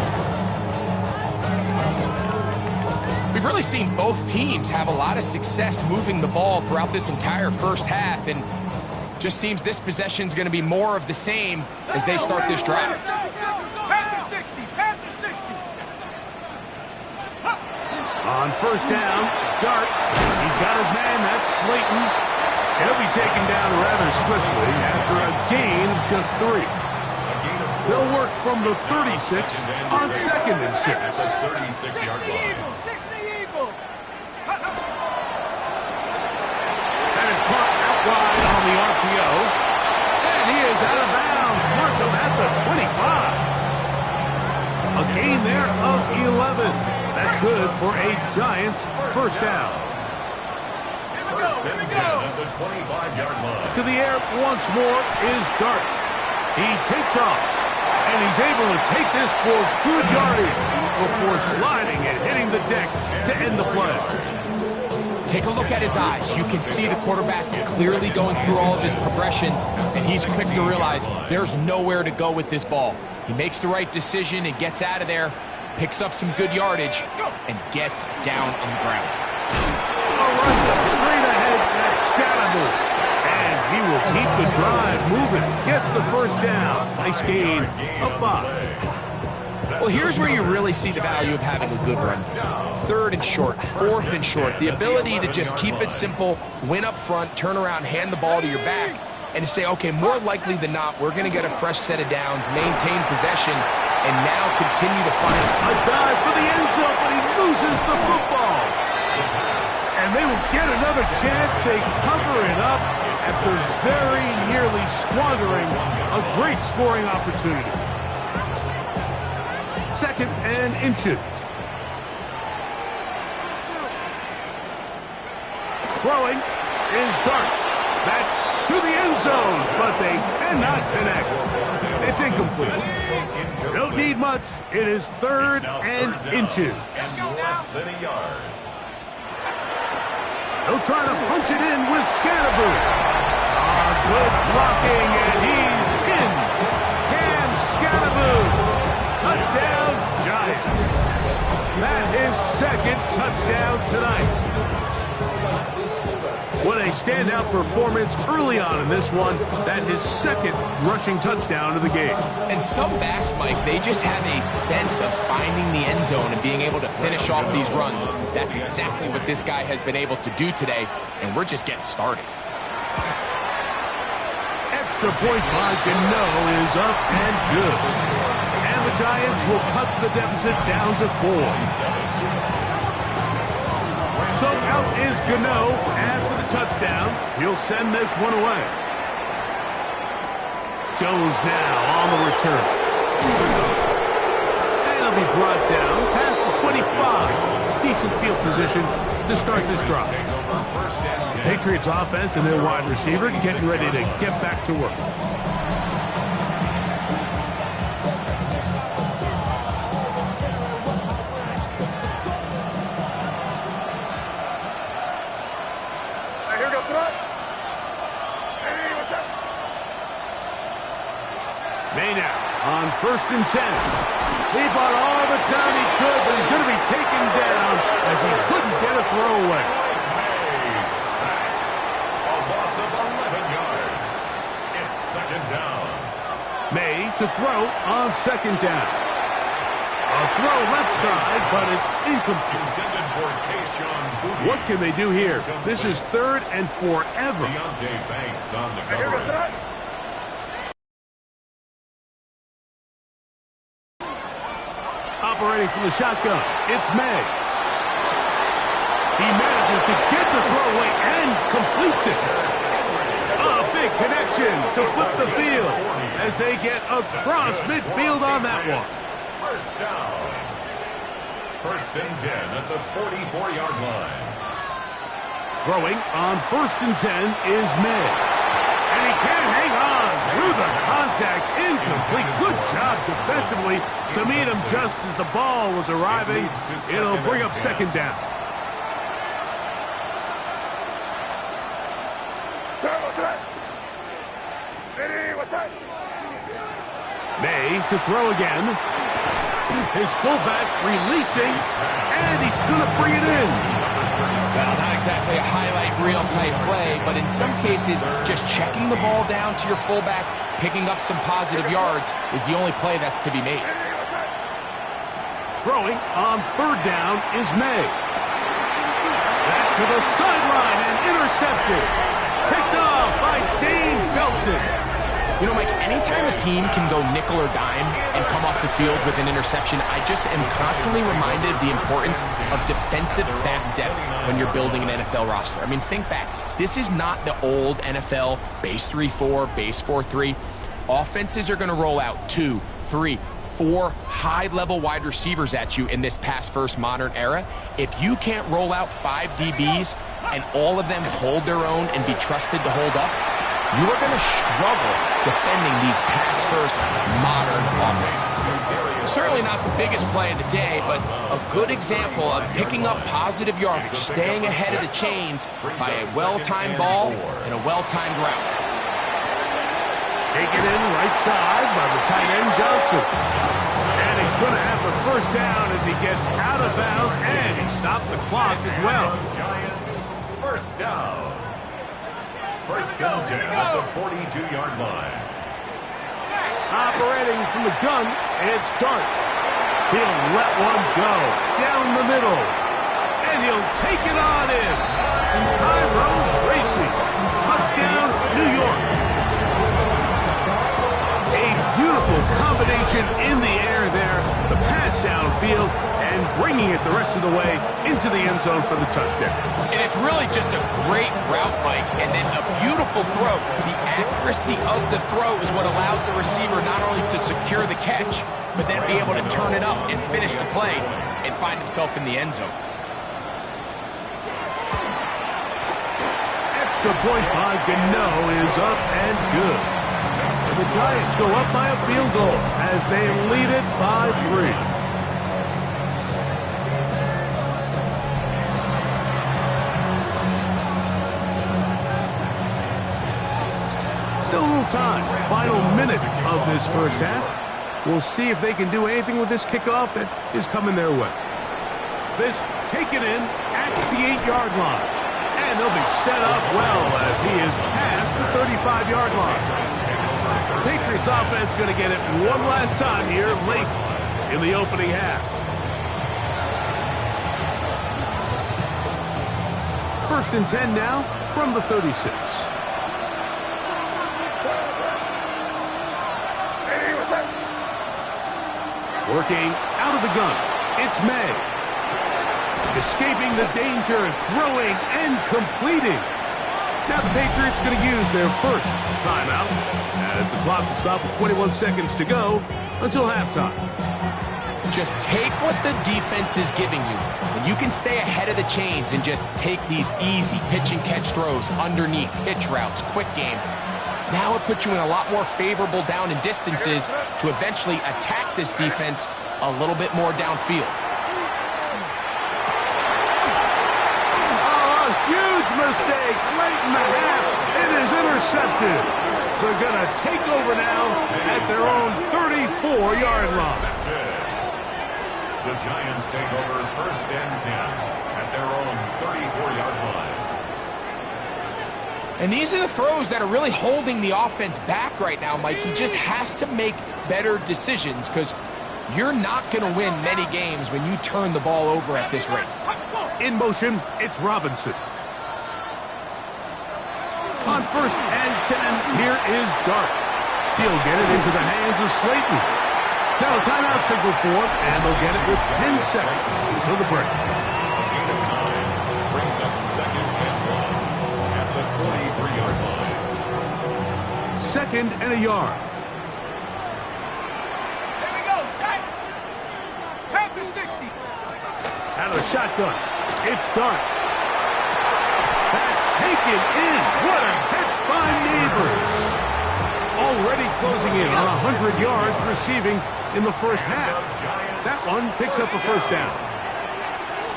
We've really seen both teams have a lot of success moving the ball throughout this entire first half, and just seems this possession is going to be more of the same as they start this drive. On 1st down, Dart. He's got his man, that's Slayton. He'll be taken down rather swiftly after a gain of just 3. They'll work from the 36 on 2nd and 6. At the 36-yard line. That is caught out wide on the RPO. And he is out of bounds. Mark him at the 25. A gain there of 11. That's good for a Giants 1st down. 1st and 10 at the 25-yard line. To the air once more is Dart. He takes off. And he's able to take this for good yardage before sliding and hitting the deck to end the play. Take a look at his eyes. You can see the quarterback clearly going through all of his progressions, and he's quick to realize there's nowhere to go with this ball. He makes the right decision and gets out of there, picks up some good yardage, and gets down on the ground. A run straight ahead, that's Scatterable. And he will keep the drive moving. Gets the first down. Nice gain of 5. Well, here's where you really see the value of having a good run. 3rd and short, 4th and short. The ability to just keep it simple, win up front, turn around, hand the ball to your back, and to say, okay, more likely than not, we're going to get a fresh set of downs, maintain possession, and now continue to find a dive for the end zone, but he loses the football. And they will get another chance. They cover it up after very nearly squandering a great scoring opportunity. 2nd and inches. Throwing is Dart. That's to the end zone, but they cannot connect. It's incomplete. Don't need much. It is 3rd and inches. And less than a yard. He'll try to punch it in with Scatterable. Good blocking, and he's in. Cam Scatterable. Touchdown, Giants. That is 2nd touchdown tonight. What a standout performance early on in this one. That his 2nd rushing touchdown of the game. And some backs, Mike, they just have a sense of finding the end zone and being able to finish off these runs. That's exactly what this guy has been able to do today, and we're just getting started. Extra point by Gano is up and good. And the Giants will cut the deficit down to 4. So out is Gano after the touchdown. He'll send this one away. Jones now on the return. And he'll be brought down past the 25. Decent field position to start this drive. Patriots offense and their wide receiver getting ready to get back to work. May now on 1st and 10. He bought all the time he could, but he's going to be taken down as he couldn't get a throwaway. A loss of 11 yards. It's 2nd down. May to throw on 2nd down. A throw left side, but it's incomplete. Intended for Keyshawn Boutte. What can they do here? This is 3rd and forever. Deontay Banks on the cover. Operating from the shotgun, it's May. He manages to get the throwaway and completes it. A big connection to flip the field as they get across midfield on that one. 1st down. 1st and 10 at the 44-yard line. Throwing on 1st and 10 is May. And he can't hang on through the contact. Incomplete. Good job defensively to meet him just as the ball was arriving. It'll bring up 2nd down. May to throw again. His fullback releasing, and he's going to bring it in. Well, not exactly a highlight reel type play, but in some cases, just checking the ball down to your fullback, picking up some positive yards is the only play that's to be made. Throwing on 3rd down is May. Back to the sideline and intercepted. Picked off by Dane Belton. You know, Mike, anytime a team can go nickel or dime and come off the field with an interception, I just am constantly reminded of the importance of defensive back depth when you're building an NFL roster. I mean, think back. This is not the old NFL base 3-4, base 4-3. Offenses are going to roll out 2, 3, 4 high-level wide receivers at you in this pass-first modern era. If you can't roll out 5 DBs and all of them hold their own and be trusted to hold up, you are going to struggle defending these pass-first modern offenses. Certainly not the biggest play of the day, but a good example of picking up positive yardage, staying ahead of the chains by a well-timed ball and a well-timed route. Taken in right side by the tight end Johnson. And he's going to have the first down as he gets out of bounds, and he stopped the clock as well. Giants, first down. First down at the 42-yard line. Operating from the gun, it's Dart. He'll let one go down the middle. And he'll take it on in. Tyrone Tracy. Touchdown, New York. A beautiful combination in the air there. The pass downfield and bringing it the rest of the way into the end zone for the touchdown. And it's really just a great route, Mike, and then a beautiful throw. The accuracy of the throw is what allowed the receiver not only to secure the catch, but then be able to turn it up and finish the play and find himself in the end zone. Extra point by Gano is up and good. The Giants go up by a field goal as they lead it by 3. Still a little time. Final minute of this first half. We'll see if they can do anything with this kickoff that is coming their way. This taken in at the 8-yard line. And they'll be set up well as he is past the 35-yard line. Patriots offense going to get it one last time here late in the opening half. First and 10 now from the 36. Working out of the gun, it's May. Escaping the danger, throwing and completing. Now the Patriots going to use their first timeout as the clock will stop with 21 seconds to go until halftime. Just take what the defense is giving you. When you can stay ahead of the chains and just take these easy pitch and catch throws underneath, hitch routes, quick game, now it puts you in a lot more favorable down and distances to eventually attack this defense a little bit more downfield. Huge mistake late in the half. It is intercepted. So they're going to take over now at their own 34-yard line. The Giants take over first and 10 at their own 34-yard line. And these are the throws that are really holding the offense back right now, Mike. He just has to make better decisions because you're not going to win many games when you turn the ball over at this rate. In motion, it's Robinson. On first and 10, here is Dart. He'll get it into the hands of Slayton. Now a timeout signal for him, and they'll get it with 10 seconds until the break. A gain of 9 brings up second and 1 at the 43-yard line. Second and a yard. Here we go, set. Half the 60. Out of the shotgun, it's Dart. That's taken in. What a catch by Neighbors. Already closing in on 100 yards receiving in the first half. That one picks up a first down.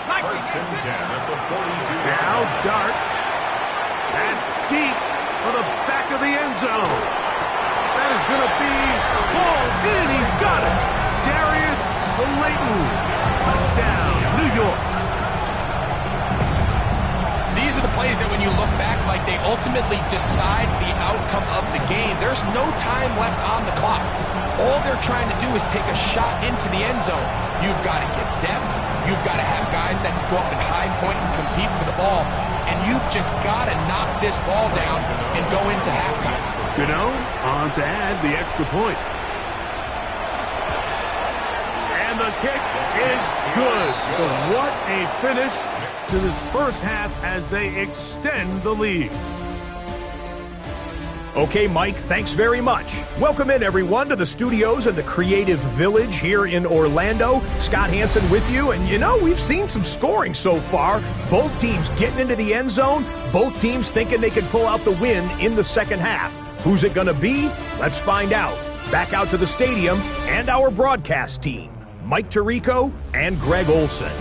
First and 10 at the 42. Now Dart. That's deep for the back of the end zone. That is going to be ball in. He's got it. Darius Slayton. Touchdown, New York. These are the plays that when you look back, like they ultimately decide the outcome of the game. There's no time left on the clock. All they're trying to do is take a shot into the end zone. You've got to get depth. You've got to have guys that can go up and high point and compete for the ball. And you've just got to knock this ball down and go into halftime. Gano on to add the extra point. And the kick is good. So what a finish to this first half as they extend the lead. Okay, Mike, thanks very much. Welcome in, everyone, to the studios in the Creative Village here in Orlando. Scott Hansen with you, and we've seen some scoring so far. Both teams getting into the end zone, both teams thinking they could pull out the win in the second half. Who's it going to be? Let's find out. Back out to the stadium and our broadcast team, Mike Tirico and Greg Olson.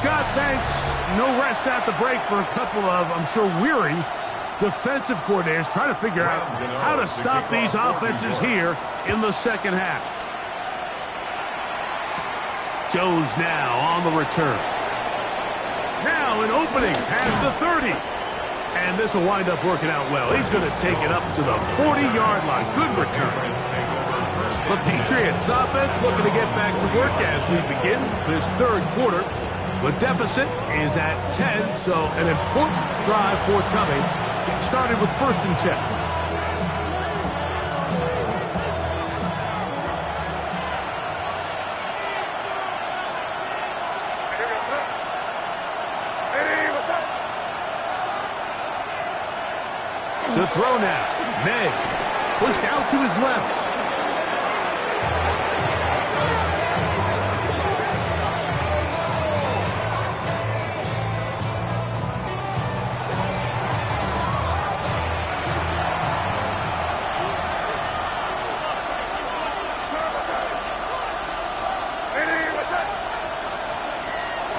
Scott, thanks. No rest at the break for a couple of, I'm sure, weary defensive coordinators trying to figure out how to stop these offenses here in the second half. Jones now on the return. Now an opening past the 30. And this will wind up working out well. He's going to take it up to the 40-yard line. Good return. The Patriots offense looking to get back to work as we begin this third quarter. The deficit is at 10, so an important drive forthcoming. Getting started with 1st and 10. To throw now. May pushed out to his left.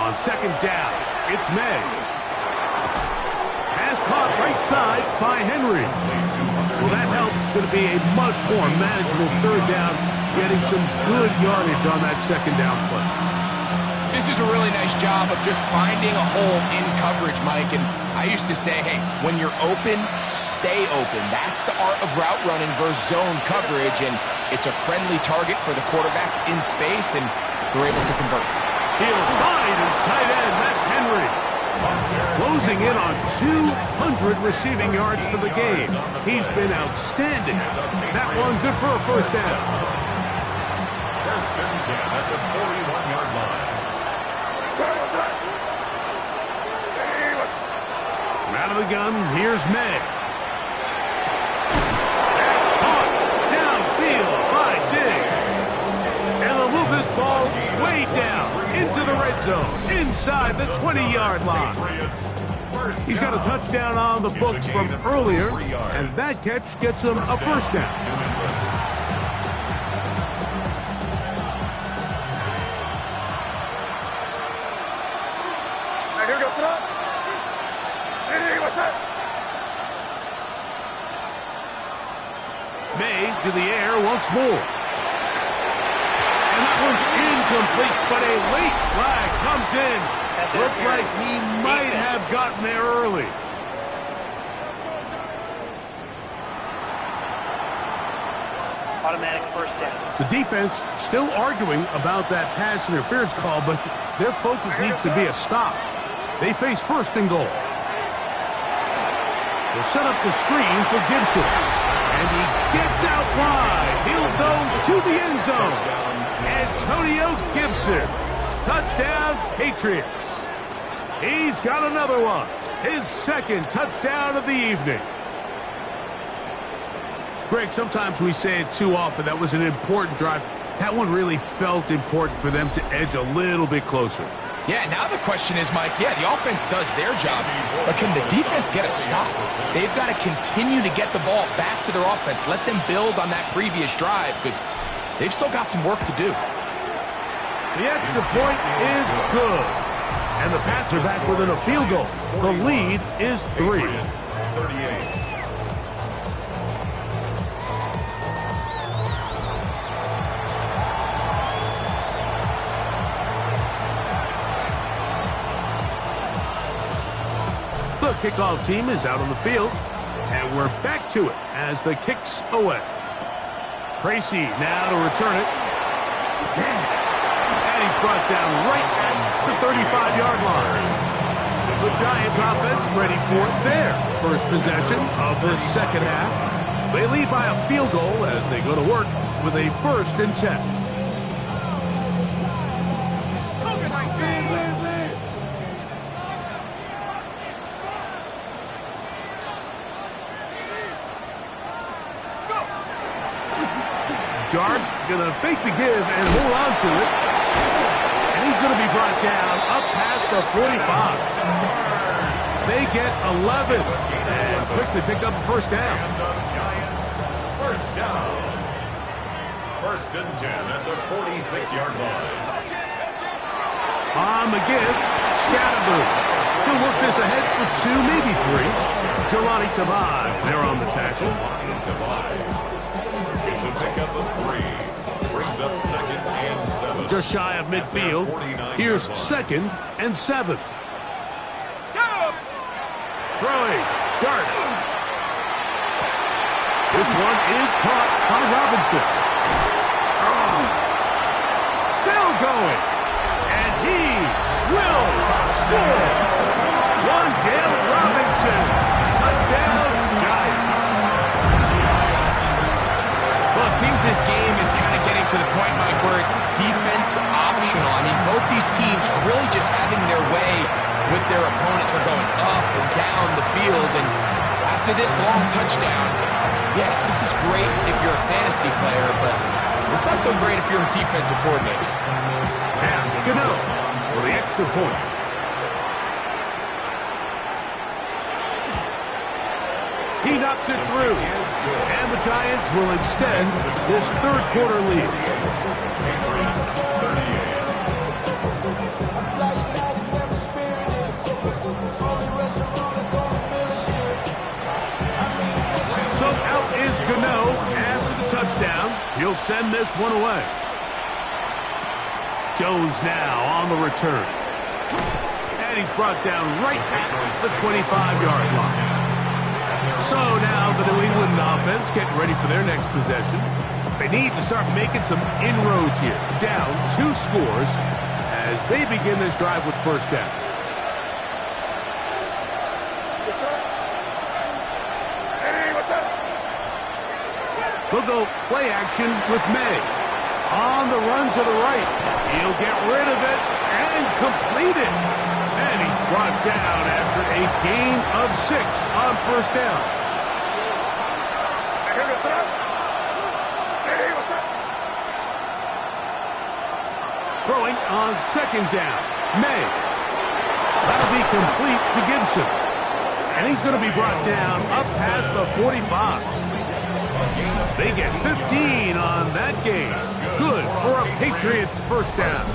On 2nd down, it's May. Pass caught right side by Henry. Well, that helps. It's going to be a much more manageable 3rd down, getting some good yardage on that 2nd down play. This is a really nice job of just finding a hole in coverage, Mike. And I used to say, hey, when you're open, stay open. That's the art of route running versus zone coverage. And it's a friendly target for the quarterback in space, and they're able to convert. He'll find his tight end. That's Henry. Closing in on 200 receiving yards for the game. He's been outstanding. That one good for a 1st down. 1st and 10 at the 41-yard line. Out of the gun, here's May. Caught downfield by Diggs. And they'll move this ball way down into the red zone, inside the 20-yard line. He's got a touchdown on the books from earlier, and that catch gets him a 1st down. May to the air once more. And that one's incomplete, but a late flag comes in. Looked like he might have gotten there early. Automatic 1st down. The defense still arguing about that pass interference call, but their focus needs to be a stop. They face 1st and goal. They'll set up the screen for Gibson. And he gets out wide. He'll go to the end zone. Antonio Gibson. Touchdown, Patriots. He's got another one. His 2nd touchdown of the evening. Greg, sometimes we say it too often. That was an important drive. That one really felt important for them to edge a little bit closer. Yeah, now the question is, Mike, the offense does their job, but can the defense get a stop? They've got to continue to get the ball back to their offense. Let them build on that previous drive, because they've still got some work to do. The extra point is good. And the Pats are back within a field goal. The lead is 3. 38. The kickoff team is out on the field, and we're back to it as the kick's away. Tracy now to return it. And he's brought down right at the 35-yard line. The Giants offense ready for their first possession of the second half. They lead by a field goal as they go to work with a 1st and 10. Dart gonna fake the give and hold on to it. And he's gonna be brought down up past the 45. They get 11 and quickly pick up a 1st down. And the Giants, 1st down. 1st and 10 at the 46-yard line. On the give, Scatterboo. He'll work this ahead for 2, maybe 3. Jelani Tabaj there on the tackle. It's a pickup of 3. Brings up 2nd and 7. Just shy of midfield. Here's 2nd and 7. Throwing. Dart. This one is caught by Robinson. Oh. Still going. And he will score. Wandale Robinson. Touchdown, Giants. Well, it seems this game is kind of getting to the point, Mike, where it's defense optional. I mean, both these teams are really just having their way with their opponent. They're going up and down the field, and after this long touchdown, yes, this is great if you're a fantasy player, but it's not so great if you're a defensive coordinator. And Gano for the extra point. He knocks it through, and the Giants will extend this 3rd quarter lead. So out is Gano after the touchdown. He'll send this one away. Jones now on the return. And he's brought down right at the 25-yard line. So now the New England offense getting ready for their next possession. They need to start making some inroads here. Down 2 scores as they begin this drive with 1st down. They'll go play action with May. On the run to the right. He'll get rid of it and complete it. And he's brought down after a gain of 6 on 1st down. Throwing on 2nd down. May. That'll be complete to Gibson. And he's going to be brought down up past the 45. They get 15 on that game. Good for a Patriots 1st down.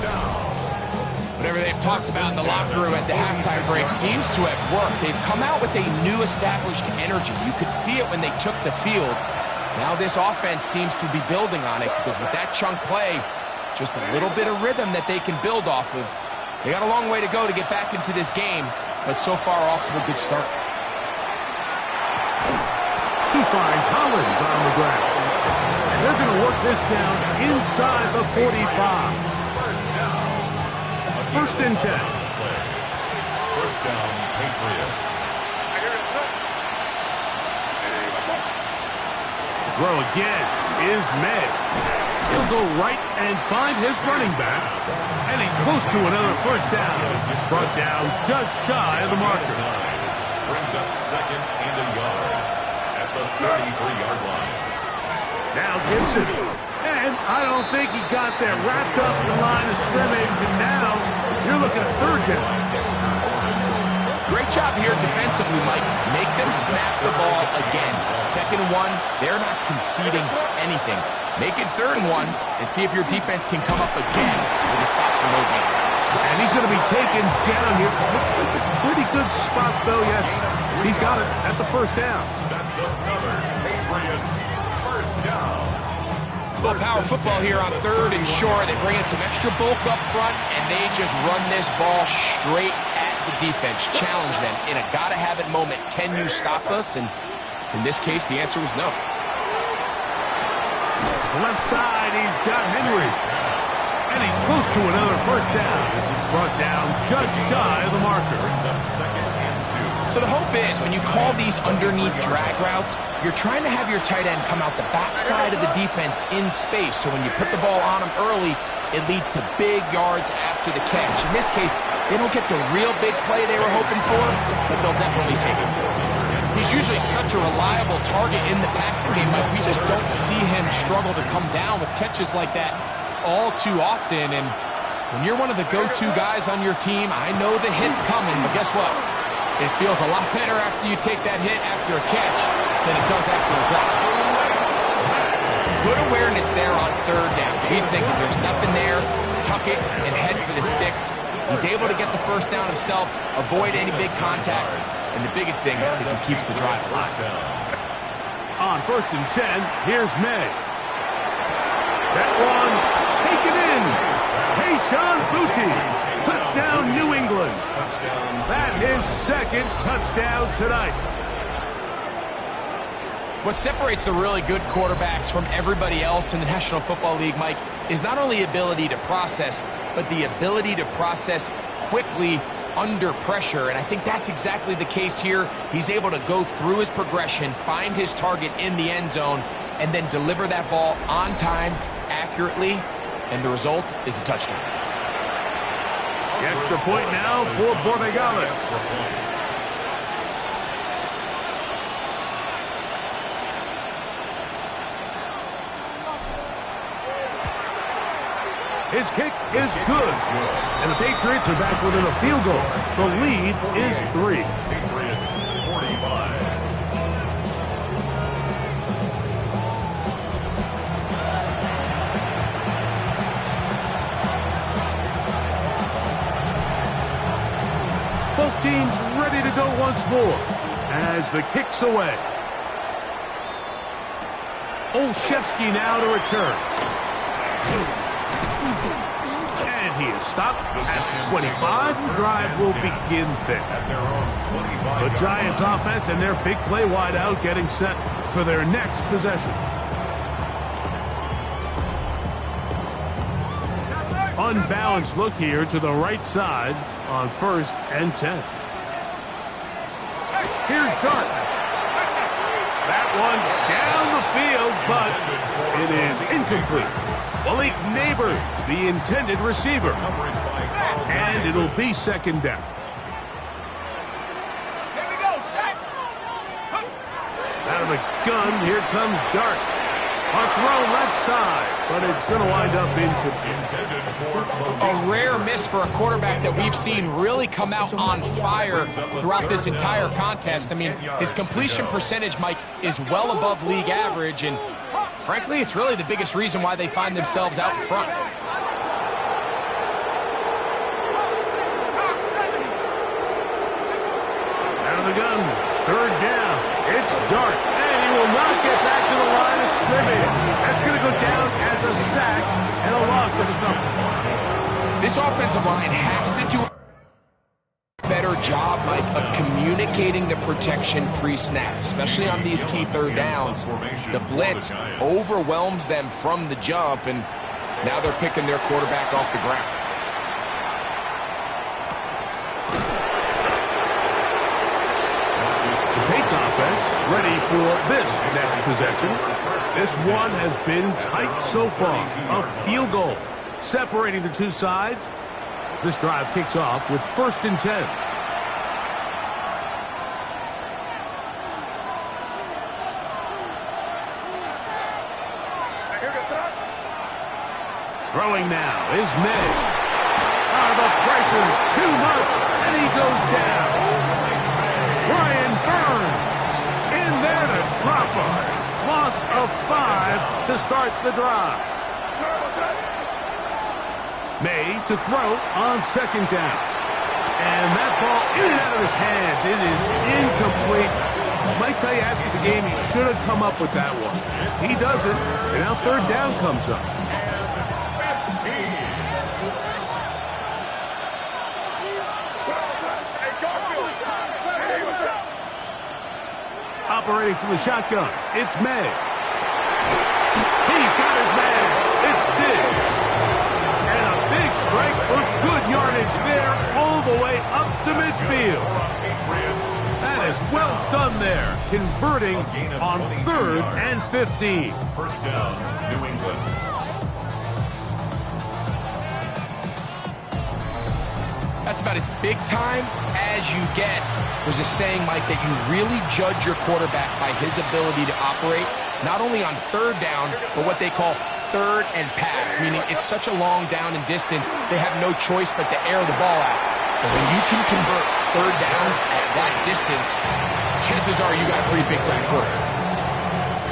Whatever they've talked about in the locker room at the halftime break seems to have worked. They've come out with a new established energy. You could see it when they took the field. Now this offense seems to be building on it because with that chunk play, just a little bit of rhythm that they can build off of. They got a long way to go to get back into this game, but so far off to a good start. He finds Hollins on the ground. And they're going to work this down inside the 45. 1st and 10. 1st down, Patriots. Throw again is May. He'll go right and find his running back. And he's close to another 1st down. Brought down just shy of the marker. Brings up 2nd and a yard at the 33-yard line. Now Gibson. And I don't think he got there. Wrapped up in the line of scrimmage. And now you're looking at 3rd down. Great job here defensively, Mike. Make them snap the ball again. 2nd and 1, they're not conceding anything. Make it 3rd and 1 and see if your defense can come up again with a stop for no gain. And he's going to be taken down here. Looks like a pretty good spot, though. Yes, he's got it. That's a 1st down. That's another Patriots 1st down. Well, power football here on 3rd and short. They bring in some extra bulk up front, and they just run this ball straight at the defense. Challenge them in a gotta-have-it moment. Can you stop us? And in this case, the answer was no. Left side, he's got Henry. And he's close to another first down. This is brought down just shy of the marker. Brings up 2nd and 2. So the hope is when you call these underneath drag routes, you're trying to have your tight end come out the backside of the defense in space. So when you put the ball on him early, it leads to big yards after the catch. In this case, they don't get the real big play they were hoping for, but they'll definitely take it. He's usually such a reliable target in the passing game, but we just don't see him struggle to come down with catches like that all too often. And when you're one of the go-to guys on your team, I know the hit's coming, but guess what? It feels a lot better after you take that hit after a catch than it does after a drop. Good awareness there on 3rd down. He's thinking there's nothing there, tuck it, and head for the sticks. He's able to get the first down himself, avoid any big contact, and the biggest thing is he keeps the drive alive. On 1st and 10, here's May. That one taken in. Hayshawn Boutte. Touchdown, New England. That his 2nd touchdown tonight. What separates the really good quarterbacks from everybody else in the National Football League, Mike, is not only ability to process, but the ability to process quickly under pressure. And I think that's exactly the case here. He's able to go through his progression, find his target in the end zone, and then deliver that ball on time, accurately, and the result is a touchdown. The extra point now for Borregales. His kick is good. And the Patriots are back within a field goal. The lead is 3. Patriots 45. Both teams ready to go once more as the kick's away. Olszewski now to return. And he is stopped at 25. The drive will begin there. At their own 25. The Giants offense and their big play wideout getting set for their next possession. Unbalanced look here to the right side on 1st and 10. Here's Dart. That one down the field, but it is incomplete. Malik Neighbors, the intended receiver. And it'll be 2nd down. Here we go, set. Out of the gun, here comes Dart. A throw left side, but it's going to wind up incomplete. A rare miss for a quarterback that we've seen really come out on fire throughout this entire contest. I mean, his completion percentage, Mike, is well above league average, and frankly, it's really the biggest reason why they find themselves out in front. Out of the gun, 3rd down. It's Dart, and he will not get back to the line of scrimmage. That's going to go down as a sack and a loss of a couple. This offensive line has to do a better job, Mike, of communicating the protection pre-snap, especially on these key 3rd downs. The blitz overwhelms them from the jump, and now they're picking their quarterback off the ground. Pate's offense ready for this next possession. This one has been tight so far. A field goal separating the two sides as this drive kicks off with 1st and 10. Throwing now is May. Out of the pressure, too much, and he goes down. Brian Burns in there to drop him. Loss of 5 to start the drive. May to throw on 2nd down. And that ball in and out of his hands. It is incomplete. Might tell you after the game he should have come up with that one. He doesn't, and now 3rd down comes up. Operating from the shotgun, it's May. He's got his man. It's Diggs. And there all the way up to midfield. That is well done there, converting on 3rd and 15. First down, New England. That's about as big time as you get. There's a saying, Mike, that you really judge your quarterback by his ability to operate, not only on 3rd down, but what they call 3rd and pass, meaning it's such a long down and distance, they have no choice but to air the ball out. But when you can convert 3rd downs at that distance, chances are you got a pretty big-time quarterback.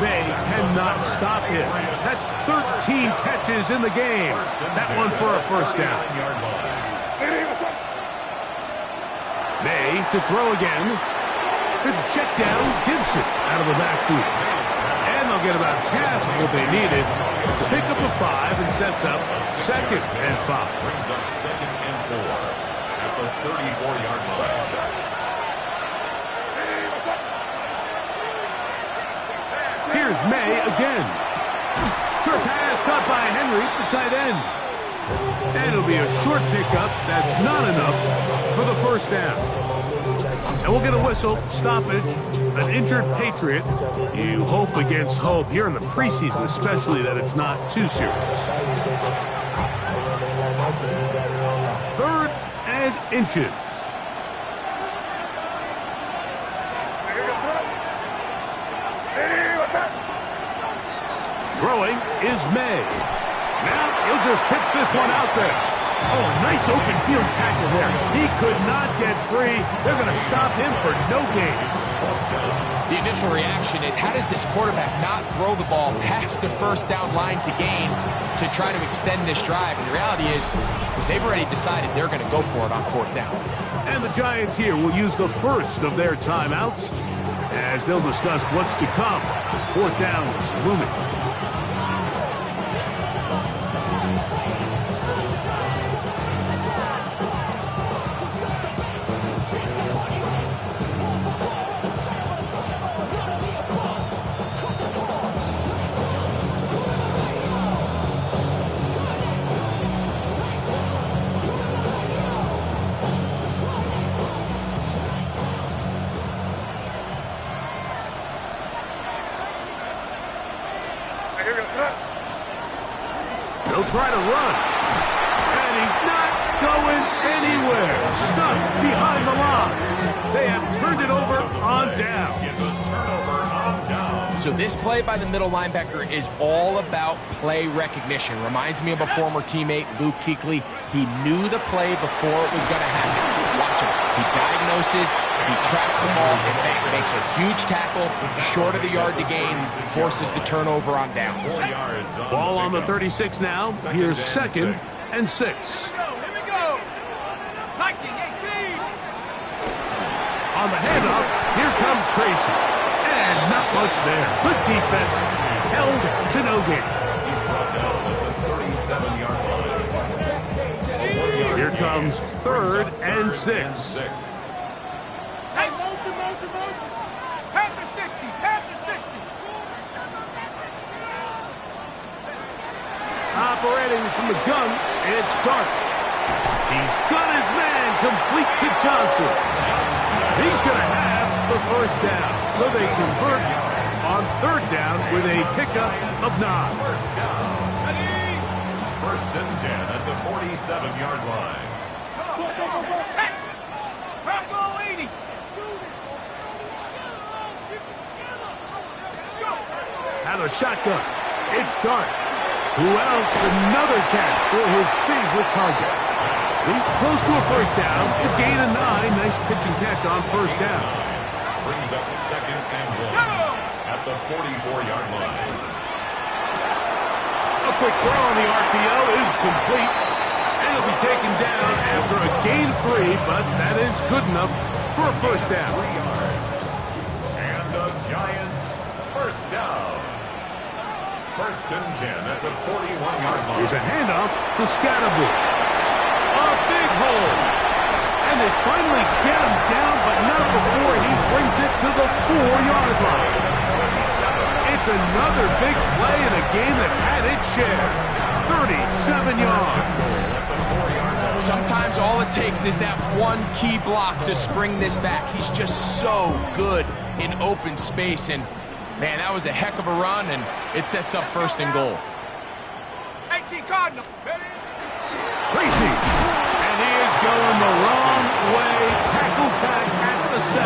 They cannot stop him. That's 13 catches in the game. That one for a first down. May to throw again. There's a check down. Gibson out of the backfield. And they'll get about half of what they needed. It's a pickup of 5 and sets up 2nd and 5. Brings up 2nd and 4 at the 34-yard line. Here's May again. Short pass caught by Henry, the tight end. And it'll be a short pickup. That's not enough for the first down. And we'll get a whistle, stoppage, an injured Patriot. You hope against hope here in the preseason, especially that it's not too serious. 3rd and inches. Throwing is May. Now he'll just pitch this one out there. Oh, nice open field tackle there. He could not get free. They're going to stop him for no gain. The initial reaction is, how does this quarterback not throw the ball past the first down line to gain to try to extend this drive? And the reality is they've already decided they're going to go for it on 4th down. And the Giants here will use the first of their timeouts as they'll discuss what's to come as 4th down is looming. They'll try to run. And he's not going anywhere. Stuck behind the line. They have turned it over on down. It's a turnover on down. So this play by the middle linebacker is all about play recognition. Reminds me of a former teammate, Luke Kuechly. He knew the play before it was going to happen. Watch him. He diagnoses, he tracks the ball, and makes a huge tackle, short of the yard to gain, forces the turnover on downs. Ball on the 36 now. Here's 2nd and 6. Here we go. Lightning 18. On the handoff, here comes Tracy. And not much there. Good defense. Held to no gain. He's brought down at the 37-yard line. Here comes 3rd and 6. Hey, motion. Half to 60. Operating from the gun, it's Dark. He's got his man complete to Johnson. He's going to have the first down. So they convert on 3rd down with a pickup of 9. First down. 1st and 10 at the 47-yard line. Set. Bravo 80. Out of the shotgun, it's Dark. Who else? Another catch for his favorite target. He's close to a first down. To gain a 9. Nice pitch and catch on 1st down. Brings up 2nd and 1 at the 44-yard line. A quick throw on the RPO is complete. And it'll be taken down after a gain of 3, but that is good enough for a first down. 3 yards. And the Giants first down. 1st and 10 at the 41-yard line. Here's a handoff to Scatterby. A big hole. And they finally get him down, but not before he brings it to the 4-yard line. It's another big play in a game that's had its share. 37 yards. sometimes all it takes is that one key block to spring this back. He's just so good in open space, and man, that was a heck of a run, and it sets up first and goal. 18 Cardinal. Tracy, and he is going the wrong way. Tackled back at the 7.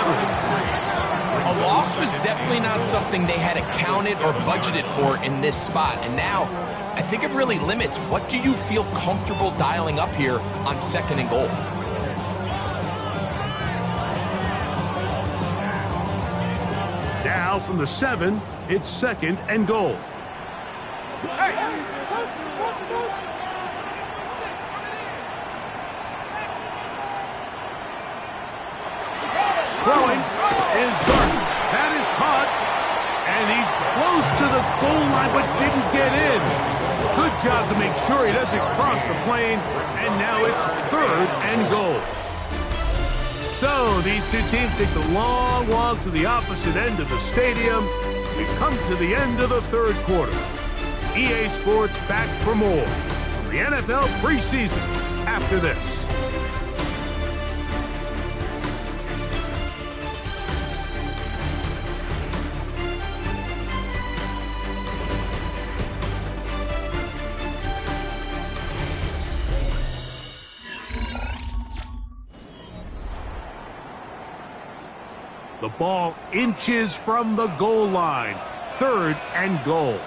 A loss was definitely not something they had accounted or budgeted for in this spot, and now I think it really limits what do you feel comfortable dialing up here on second and goal. Now from the 7, it's second and goal. Throwing is Gordon. That is caught. And he's close to the goal line but didn't get in. Good job to make sure he doesn't cross the plane. And now it's third and goal. So these two teams take the long walk to the opposite end of the stadium. We come to the end of the third quarter. EA Sports back for more from the NFL preseason after this. The ball inches from the goal line. Third and goal.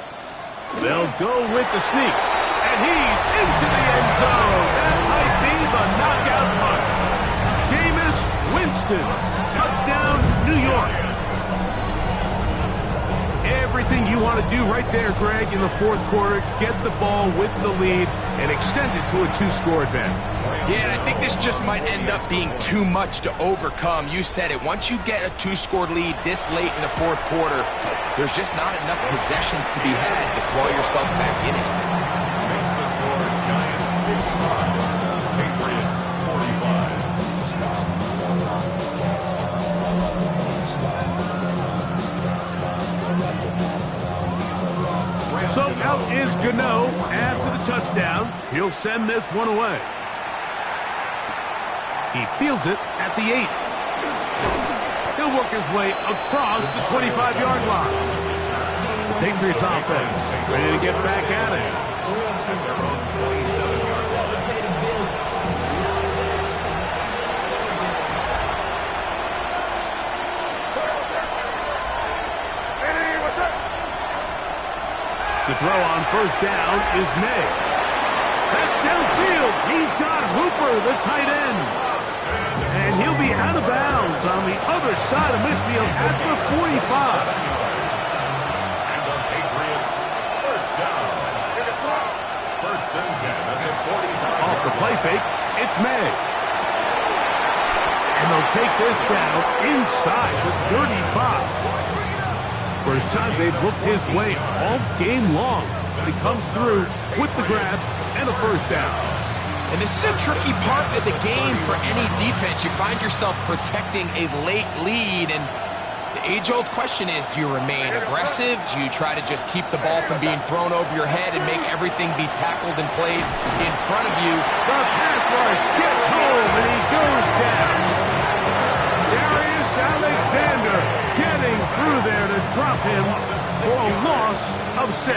They'll go with the sneak. And he's into the end zone. That might be the knockout punch. Jameis Winston. Touchdown, New York. Everything you want to do right there, Greg, in the fourth quarter. Get the ball with the lead and extend it to a 2-score advantage. Yeah, and I think this just might end up being too much to overcome. You said it. Once you get a 2-score lead this late in the fourth quarter, there's just not enough possessions to be had to claw yourself back in it. Makes the score Giants 55, Patriots 45. So out is Gano after the touchdown. He'll send this one away. He fields it at the 8. He'll work his way across the 25-yard line. Patriots offense ready to get back at it. At their own 27-yard line. To throw on first down is May. That's downfield. He's got Hooper, the tight end. And he'll be out of bounds on the other side of midfield at the 45. And the Patriots, first down. First and 10 at the 45. Off the play fake, it's May. And they'll take this down inside the 35. First time they've looked his way all game long. He comes through with the grab and a first down. And this is a tricky part of the game for any defense. You find yourself protecting a late lead, and the age-old question is, do you remain aggressive? Do you try to just keep the ball from being thrown over your head and make everything be tackled and played in front of you? The pass rush gets home, and he goes down. Darius Alexander getting through there to drop him for a loss of 6.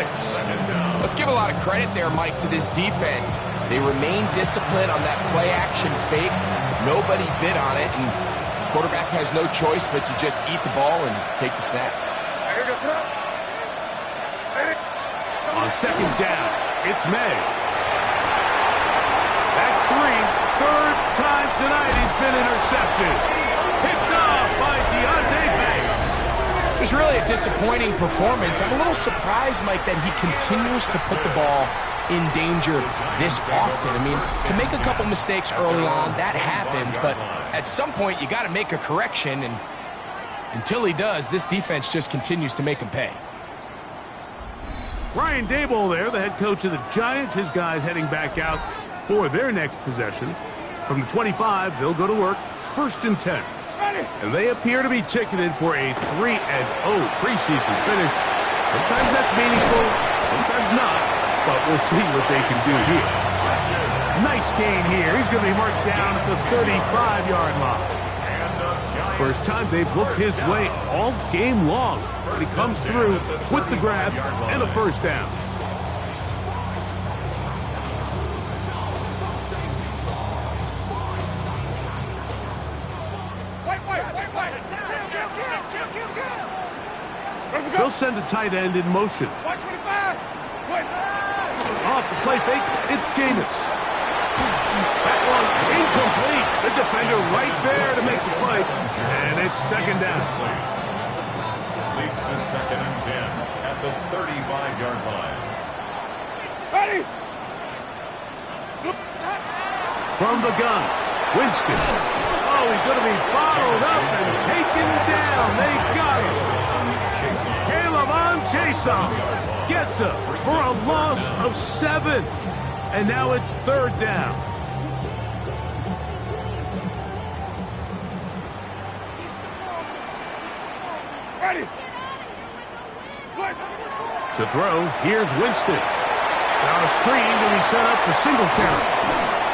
Let's give a lot of credit there, Mike, to this defense. They remain disciplined on that play-action fake. Nobody bid on it, and the quarterback has no choice but to just eat the ball and take the snap. On second down, it's May. That's 3. Third time tonight he's been intercepted. Picked off by Deontay Banks. It was really a disappointing performance. I'm a little surprised, Mike, that he continues to put the ball in danger this often. I mean, to make a couple mistakes early on, that happens, but at some point you got to make a correction, and until he does, this defense just continues to make him pay. Brian Daboll there, the head coach of the Giants. His guys heading back out for their next possession. From the 25, they'll go to work. First and 10. And they appear to be ticketed for a 3-0 preseason finish. Sometimes that's meaningful, sometimes not, but we'll see what they can do here. Nice gain here. He's going to be marked down at the 35-yard line. First time they've looked his way all game long. But he comes through with the grab and a first down. They'll send a tight end in motion. Off the play fake, it's Jameis. That one incomplete. The defender right there to make the play. And it's second down. Leads to 2nd and 10 at the 35-yard line. Ready? From the gun, Winston. Oh, he's going to be bottled up and taken down. They got him. Chason gets him for a loss of 7. And now it's third down. Ready? To throw, here's Winston. Now a screen to be set up for Singletary.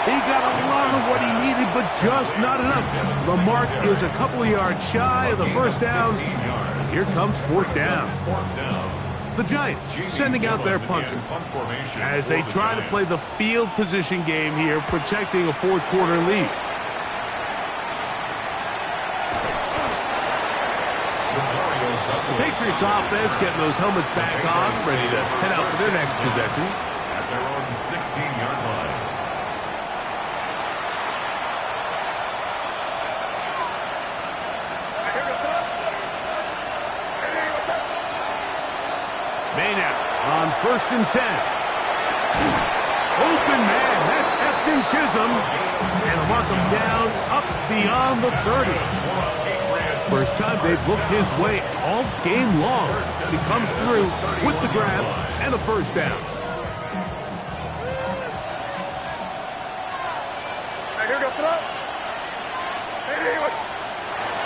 He got a lot of what he needed, but just not enough. The mark is a couple of yards shy of the first down. Here comes fourth down. The Giants sending out their punter as they try to play the field position game here, protecting a fourth-quarter lead. The Patriots offense getting those helmets back on, ready to head out for their next possession. At their own 16-yard line. Maynard on 1st and 10. Open man, that's Efton Chisholm. And mark him down up beyond the 30. First time they've looked his way all game long. He comes through with the grab and a first down.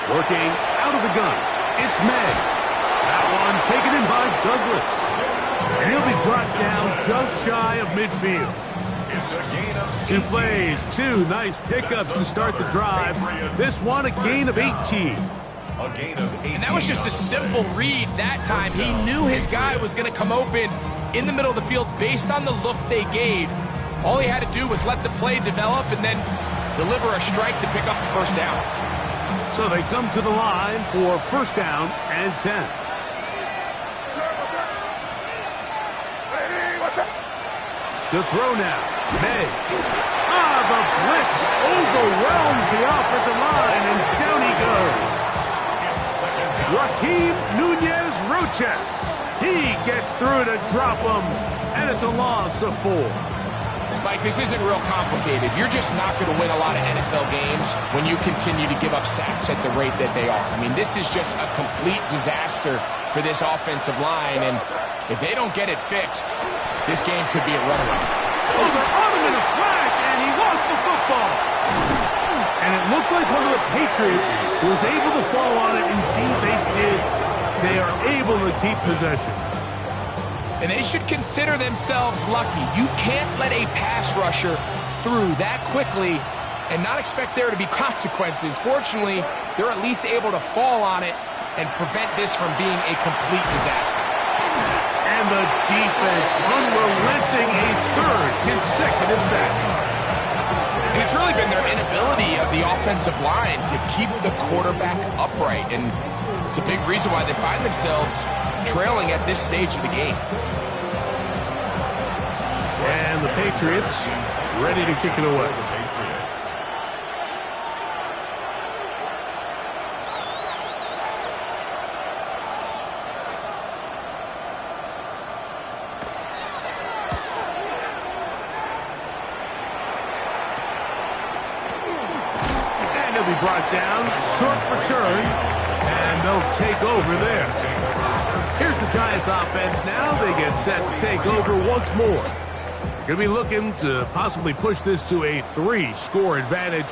Working out of the gun, it's May. That one taken in by Douglas. And he'll be brought down just shy of midfield. It's a gain of 2 plays, 2 nice pickups to start the drive. This one a gain of 18. A gain of 18. And that was just a simple read that time. He knew his guy was going to come open in the middle of the field based on the look they gave. All he had to do was let the play develop and then deliver a strike to pick up the first down. So they come to the line for first down and 10. To throw now, May. The blitz overwhelms the offensive line, and down he goes. Raheem Nunez-Roches. He gets through to drop him, and it's a loss of 4. Mike, this isn't real complicated. You're just not going to win a lot of NFL games when you continue to give up sacks at the rate that they are. I mean, this is just a complete disaster for this offensive line, and if they don't get it fixed, this game could be a runaway. Oh, they're on him in a flash, and he lost the football. And it looked like one of the Patriots was able to fall on it. Indeed, they did. They are able to keep possession. And they should consider themselves lucky. You can't let a pass rusher through that quickly and not expect there to be consequences. Fortunately, they're at least able to fall on it and prevent this from being a complete disaster. And the defense unrelenting, a third consecutive sack. And it's really been their inability of the offensive line to keep the quarterback upright. And it's a big reason why they find themselves trailing at this stage of the game. And the Patriots ready to kick it away. And he'll be brought down, short return, and they'll take over there. Here's the Giants offense now. They get set to take over once more. Going to be looking to possibly push this to a 3-score advantage.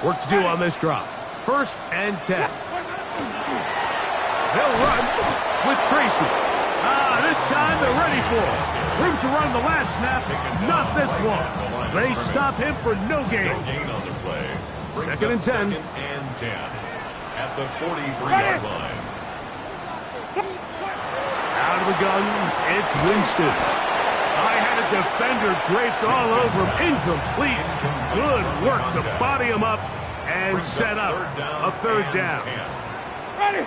Work to do on this drop. 1st and 10. They'll run with Tracy. This time they're ready for it. Room to run the last snap. Not this one. They stop him for no gain. No gain on the play. Brings Second and up 10. Second and 10 at the 43-yard line. Out of the gun, it's Winston. I had a defender draped all over him. Incomplete. Good work to body him up and set up a third down. Ready.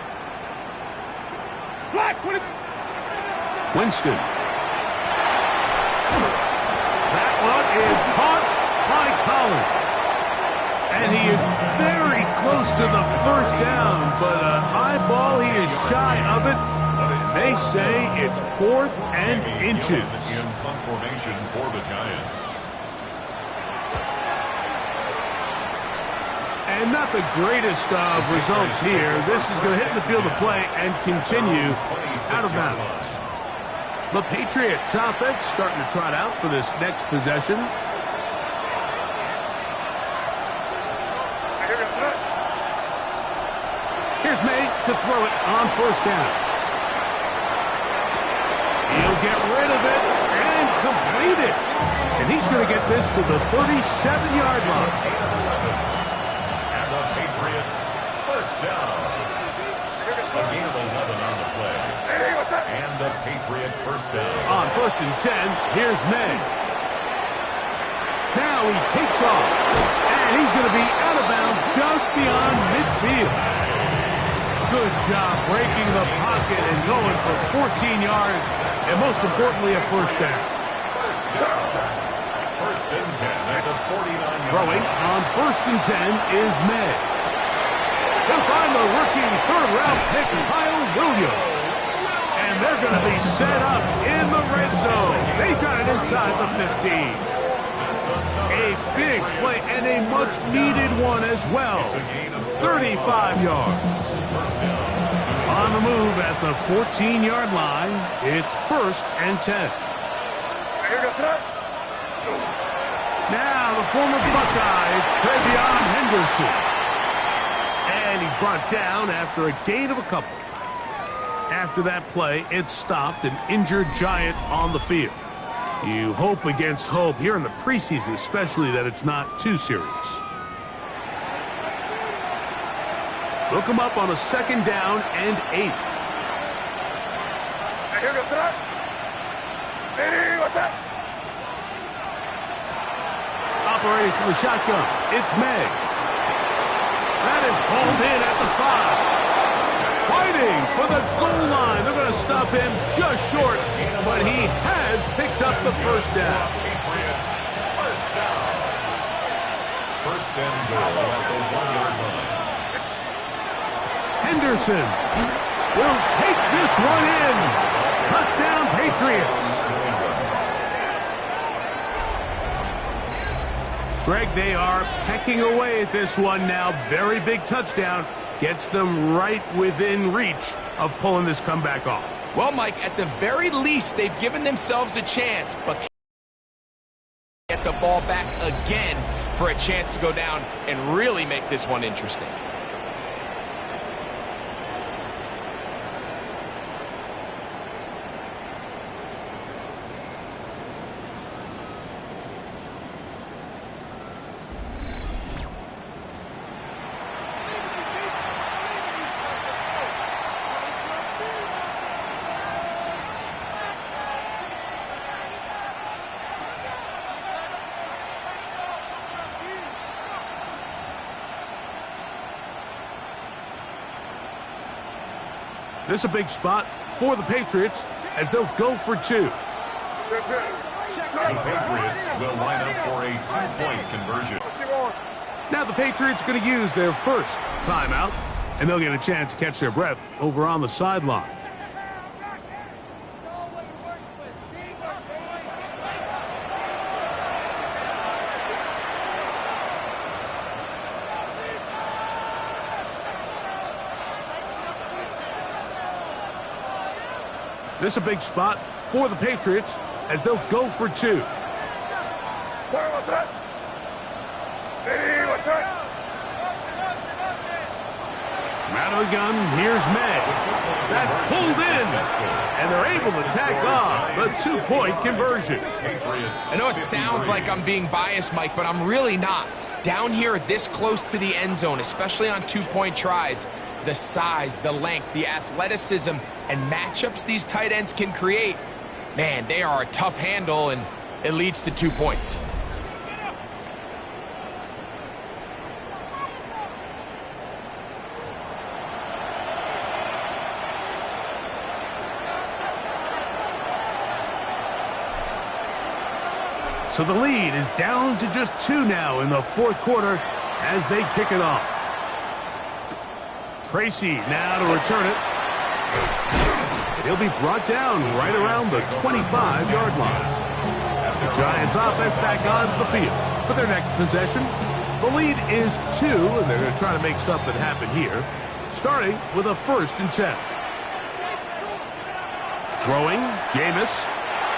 Black, when it's... Winston. That one is caught by Collins. And he is very close to the first down, but an eyeball, he is shy of it. They say it's 4th and inches. In punt formation for the Giants. And not the greatest of results here. This is going to hit the field of play and continue out of bounds. The Patriots offense starting to trot out for this next possession. Here's May to throw it on first down. He'll get rid of it and complete it. And he's going to get this to the 37-yard line. And the Patriots first down. A gain of 11 on the play. And the Patriot first down. On first and 10, here's May. Now he takes off. And he's going to be out of bounds just beyond midfield. Good job breaking the pocket and going for 14 yards. And most importantly, a first down. First and 10 at the 49-yard Throwing on first and 10 is May. He'll find the rookie third-round pick, Kyle Williams. And they're going to be set up in the red zone. They've got it inside the 15. A big play and a much-needed one as well. 35 yards. On the move at the 14-yard line, it's first and 10. Now the former Buckeye, it's Trevion Henderson. And he's brought down after a gain of a couple. After that play, it stopped an injured Giant on the field. You hope against hope here in the preseason, especially that it's not too serious. Look him up on a second down and 8. Operating from the shotgun, it's May. That is pulled in at the 5. Fighting for the goal line. They're going to stop him just short, but he has picked up the first down. Patriots first down. First and goal at the 1-yard line. Henderson will take this one in. Touchdown, Patriots. Greg, they are pecking away at this one now. Very big touchdown. Gets them right within reach of pulling this comeback off. Well, Mike, at the very least, they've given themselves a chance, but get the ball back again for a chance to go down and really make this one interesting. This is a big spot for the Patriots as they'll go for 2. The Patriots will line up for a 2-point conversion. Now the Patriots are going to use their first timeout, and they'll get a chance to catch their breath over on the sideline. This is a big spot for the Patriots as they'll go for 2. Out of the gun, here's May. That's pulled in, and they're able to tack on the 2-point conversion. I know it sounds like I'm being biased, Mike, but I'm really not. Down here, this close to the end zone, especially on 2-point tries, the size, the length, the athleticism, and matchups these tight ends can create, man, they are a tough handle, and it leads to 2 points. So the lead is down to just 2 now in the fourth quarter as they kick it off. Tracy now to return it. He'll be brought down right around the 25-yard line. The Giants offense back onto the field for their next possession. The lead is 2, and they're going to try to make something happen here, starting with a 1st and 10. Throwing, Jameis.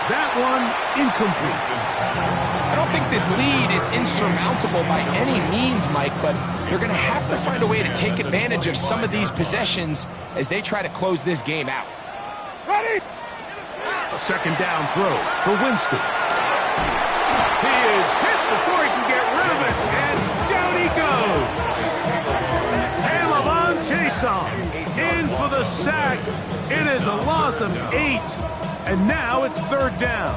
That one incomplete. I don't think this lead is insurmountable by any means, Mike, but they're going to have to find a way to take advantage of some of these possessions as they try to close this game out. Ready? A 2nd down throw for Winston. He is hit before he can get rid of it, and down he goes. And Lavon Jason in for the sack. It is a loss of 8. And now it's 3rd down.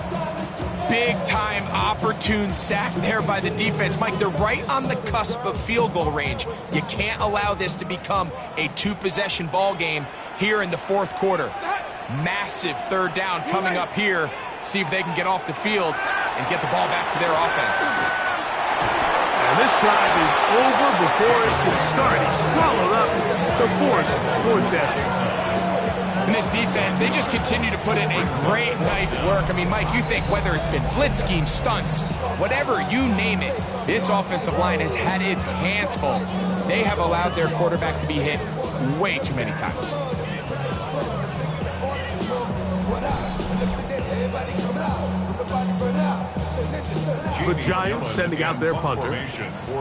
Big-time opportune sack there by the defense. Mike, they're right on the cusp of field goal range. You can't allow this to become a 2-possession ball game here in the fourth quarter. Massive 3rd down coming up here. See if they can get off the field and get the ball back to their offense. And this drive is over before it can start. He's swallowed up to force 4th down. And this defense, they just continue to put in a great night's work. I mean, Mike, you think whether it's been blitz schemes, stunts, whatever you name it, this offensive line has had its hands full. They have allowed their quarterback to be hit way too many times. The Giants sending out their punter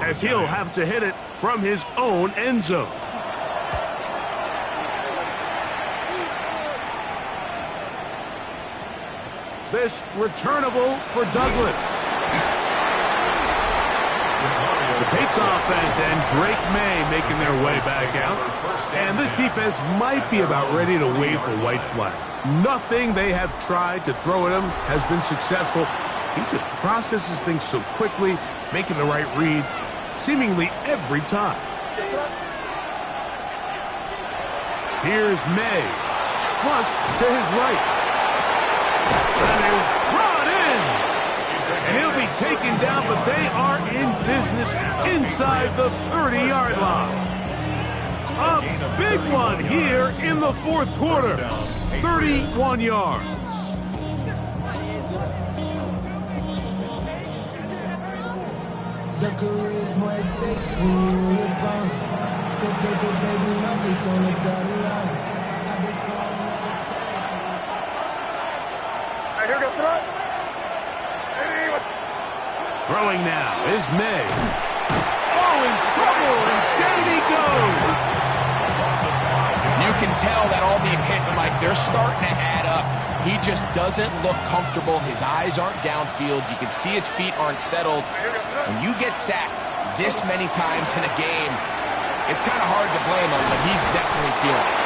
as he'll have to hit it from his own end zone. This returnable for Douglas. The Pates offense and Drake May making their way back out. And this defense might be about ready to wave the white flag. Nothing they have tried to throw at him has been successful. He just processes things so quickly, making the right read seemingly every time. Here's May. Flush to his right. And is brought in. And he'll be taken down, but they are in business inside the 30-yard line. A big one here in the fourth quarter. 31 yards. The career is more at stake when you're bound. The paper, baby, numbers on the dotted line. Throwing now is May. Oh, in trouble, and down he goes. You can tell that all these hits, Mike, they're starting to add up. He just doesn't look comfortable. His eyes aren't downfield. You can see his feet aren't settled. When you get sacked this many times in a game, it's kind of hard to blame him, but he's definitely feeling it.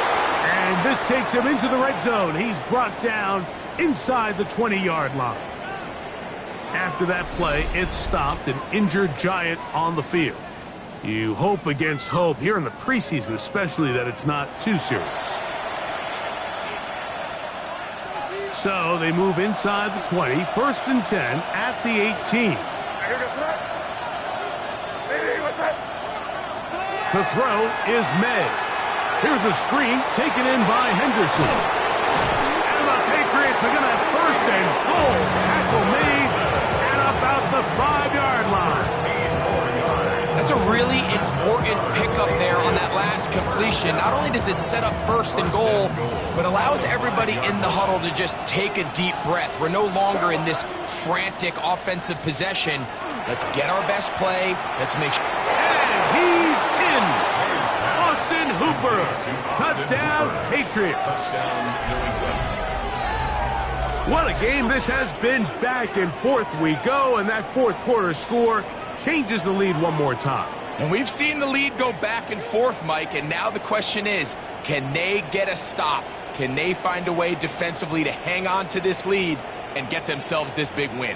And this takes him into the red zone. He's brought down inside the 20-yard line. After that play, it stopped an injured Giant on the field. You hope against hope here in the preseason, especially that it's not too serious. So they move inside the 20, 1st and 10 at the 18. To throw is May. Here's a screen taken in by Henderson. And the Patriots are going to have 1st and goal. Tackle made at about the 5-yard line. That's a really important pickup there on that last completion. Not only does it set up 1st and goal, but allows everybody in the huddle to just take a deep breath. We're no longer in this frantic offensive possession. Let's get our best play. Let's make sure. And he's in. Austin Hooper Cooper. Touchdown, Patriots. Touchdown, New England. What a game this has been. Back and forth we go, and that fourth quarter score changes the lead one more time. And we've seen the lead go back and forth, Mike, and now the question is, can they get a stop? Can they find a way defensively to hang on to this lead and get themselves this big win?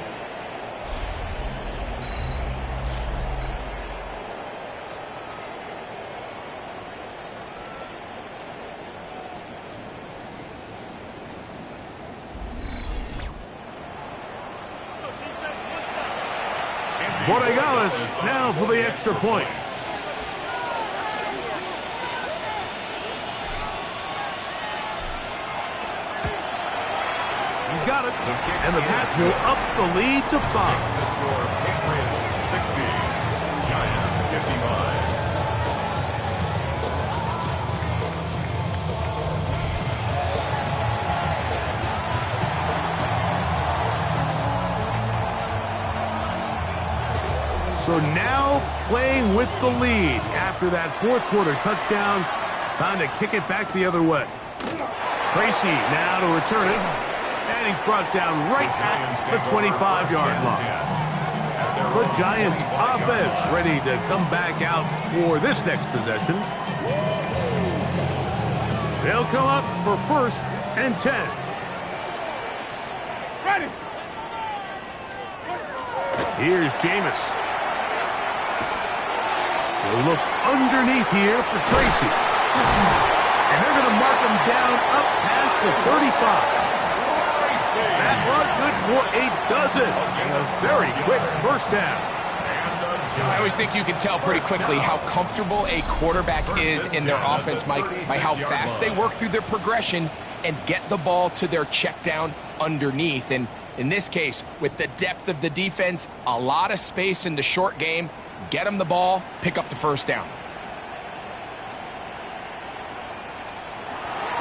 Borregales now for the extra point. He's got it. And the Pats will up the lead to 5. The score, Patriots 60, Giants 55. So now playing with the lead after that fourth quarter touchdown. Time to kick it back the other way. Tracy now to return it. And he's brought down right at the 25-yard line. The Giants offense ready to come back out for this next possession. They'll come up for 1st and 10. Ready. Here's Jameis. They'll look underneath here for Tracy. And they're going to mark him down up past the 35. That looked good for a dozen. And a very quick first down. I always think you can tell pretty quickly how comfortable a quarterback is in their offense, Mike, by how fast they work through their progression and get the ball to their check down underneath. And in this case, with the depth of the defense, a lot of space in the short game, get them the ball, pick up the first down.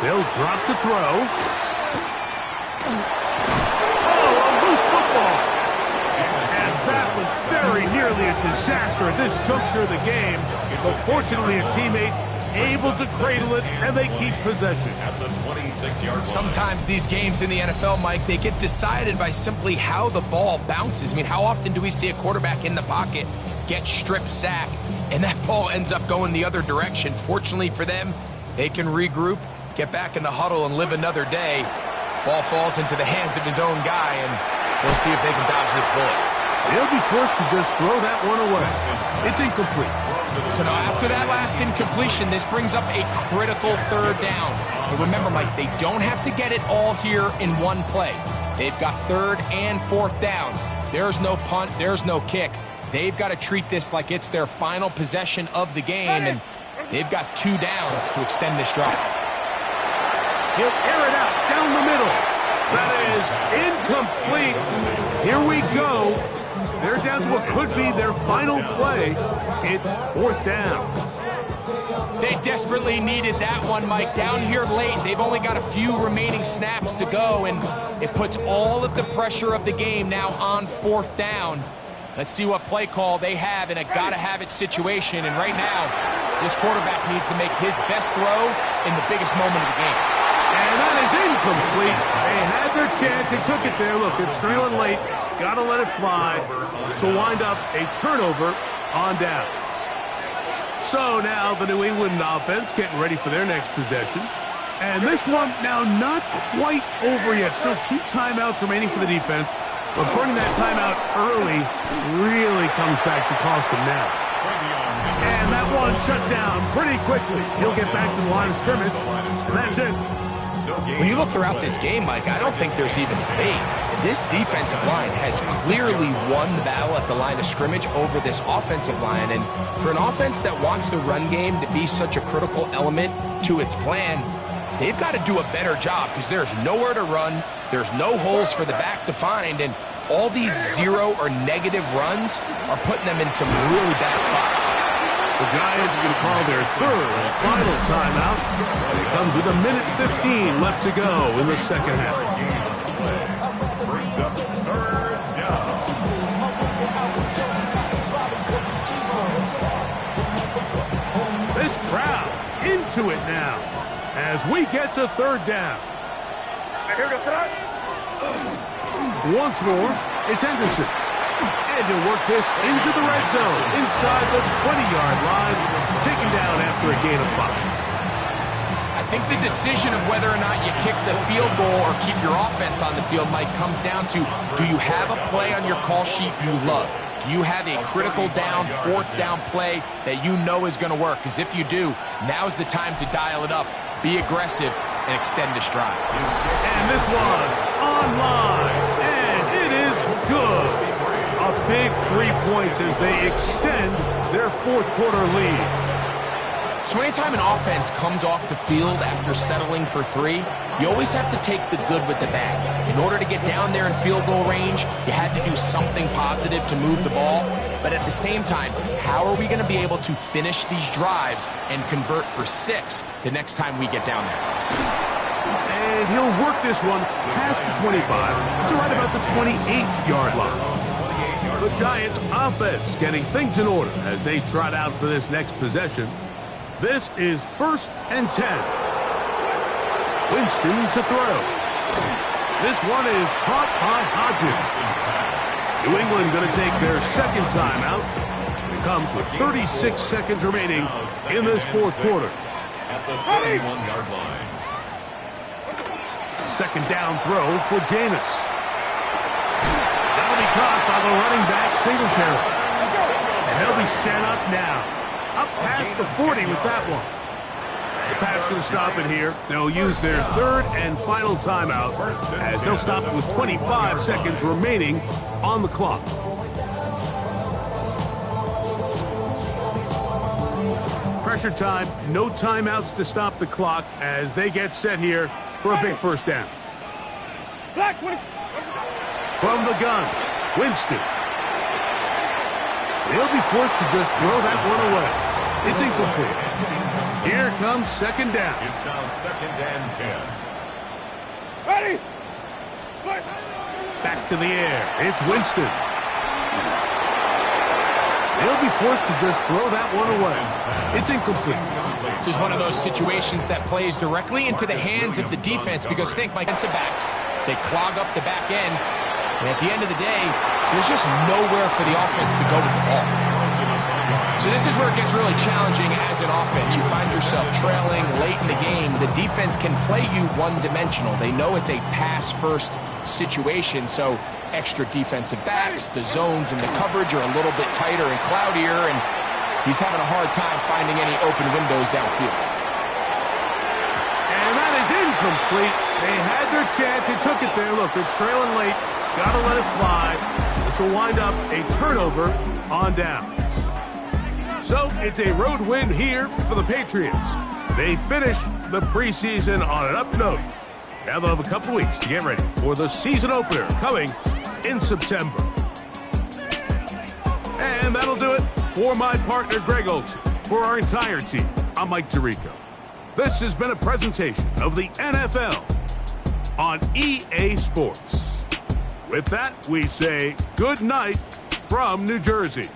They'll drop to throw. Oh, a loose football. And that was very nearly a disaster at this juncture of the game. But fortunately, a teammate able to cradle it, and they keep possession. At the 26-yard line. Sometimes these games in the NFL, Mike, they get decided by simply how the ball bounces. I mean, how often do we see a quarterback in the pocket get strip sack, and that ball ends up going the other direction? Fortunately for them, they can regroup, get back in the huddle, and live another day. Ball falls into the hands of his own guy, and we'll see if they can dodge this bullet. He'll be forced to just throw that one away. It's incomplete. So now after that last incompletion, this brings up a critical 3rd down. But remember, Mike, they don't have to get it all here in one play. They've got 3rd and 4th down. There's no punt, there's no kick. They've got to treat this like it's their final possession of the game, and they've got 2 downs to extend this drive. He'll air it out down the middle. That is incomplete. Here we go. They're down to what could be their final play. It's 4th down. They desperately needed that one, Mike. Down here late, they've only got a few remaining snaps to go, and it puts all of the pressure of the game now on 4th down. Let's see what play call they have in a gotta-have-it situation. And right now, this quarterback needs to make his best throw in the biggest moment of the game. And that is incomplete. They had their chance. They took it there. Look, they're trailing late. Gotta let it fly. So wind up a turnover on downs. So now the New England offense getting ready for their next possession. And this one now not quite over yet. Still 2 timeouts remaining for the defense. But burning that timeout early really comes back to cost him now. And that one shut down pretty quickly. He'll get back to the line of scrimmage, and that's it. When you look throughout this game, Mike, I don't think there's even debate. This defensive line has clearly won the battle at the line of scrimmage over this offensive line. And for an offense that wants the run game to be such a critical element to its plan, they've got to do a better job because there's nowhere to run, there's no holes for the back to find, and all these 0 or negative runs are putting them in some really bad spots. The Giants are going to call their 3rd and final timeout, and it comes with 1:15 left to go in the second half. Brings up 3rd down. This crowd in to it now as we get to third down. Once more, it's Henderson. And he'll work this into the red zone, inside the 20-yard line, taken down after a gain of 5. I think the decision of whether or not you kick the field goal or keep your offense on the field, Mike, comes down to, do you have a play on your call sheet you love? Do you have a critical down, fourth down play that you know is going to work? Because if you do, now's the time to dial it up, be aggressive, and extend this drive. And this one online, and it is good. A big 3 points as they extend their fourth quarter lead. So anytime an offense comes off the field after settling for 3, you always have to take the good with the bad. In order to get down there in field goal range, you had to do something positive to move the ball. But at the same time, how are we going to be able to finish these drives and convert for 6 the next time we get down there? And he'll work this one past the 25 to right about the 28-yard line. The Giants' offense getting things in order as they trot out for this next possession. This is 1st and 10. Winston to throw. This one is caught by Hodges. New England going to take their second timeout. It comes with 36 seconds remaining in this fourth quarter. At the 31-yard line. Second down throw for Jameis. That'll be caught by the running back Singletary. And they'll be set up now. Up past the 40 with that one. The Pats going to stop it here. They'll use their third and final timeout as they'll stop it with 25 seconds remaining on the clock. Pressure time, no timeouts to stop the clock as they get set here for a big first down. From the gun, Winston. They'll be forced to just throw that one away. It's incomplete. Here comes second down. It's now 2nd and 10. Ready? Back to the air. It's Winston. They'll be forced to just throw that one away. It's incomplete. This is one of those situations that plays directly into the hands of the defense because think, my defensive backs, they clog up the back end, and at the end of the day, there's just nowhere for the offense to go with the ball. So this is where it gets really challenging as an offense. You find yourself trailing late in the game. The defense can play you one-dimensional. They know it's a pass-first situation, so extra defensive backs, the zones and the coverage are a little bit tighter and cloudier, and he's having a hard time finding any open windows downfield. And that is incomplete. They had their chance. They took it there. Look, they're trailing late. Got to let it fly. This will wind up a turnover on downs. So it's a road win here for the Patriots. They finish the preseason on an up note. Now they'll have a couple weeks to get ready for the season opener coming in September. And that'll do it for my partner, Greg Olson. For our entire team, I'm Mike Tirico. This has been a presentation of the NFL on EA Sports. With that, we say good night from New Jersey.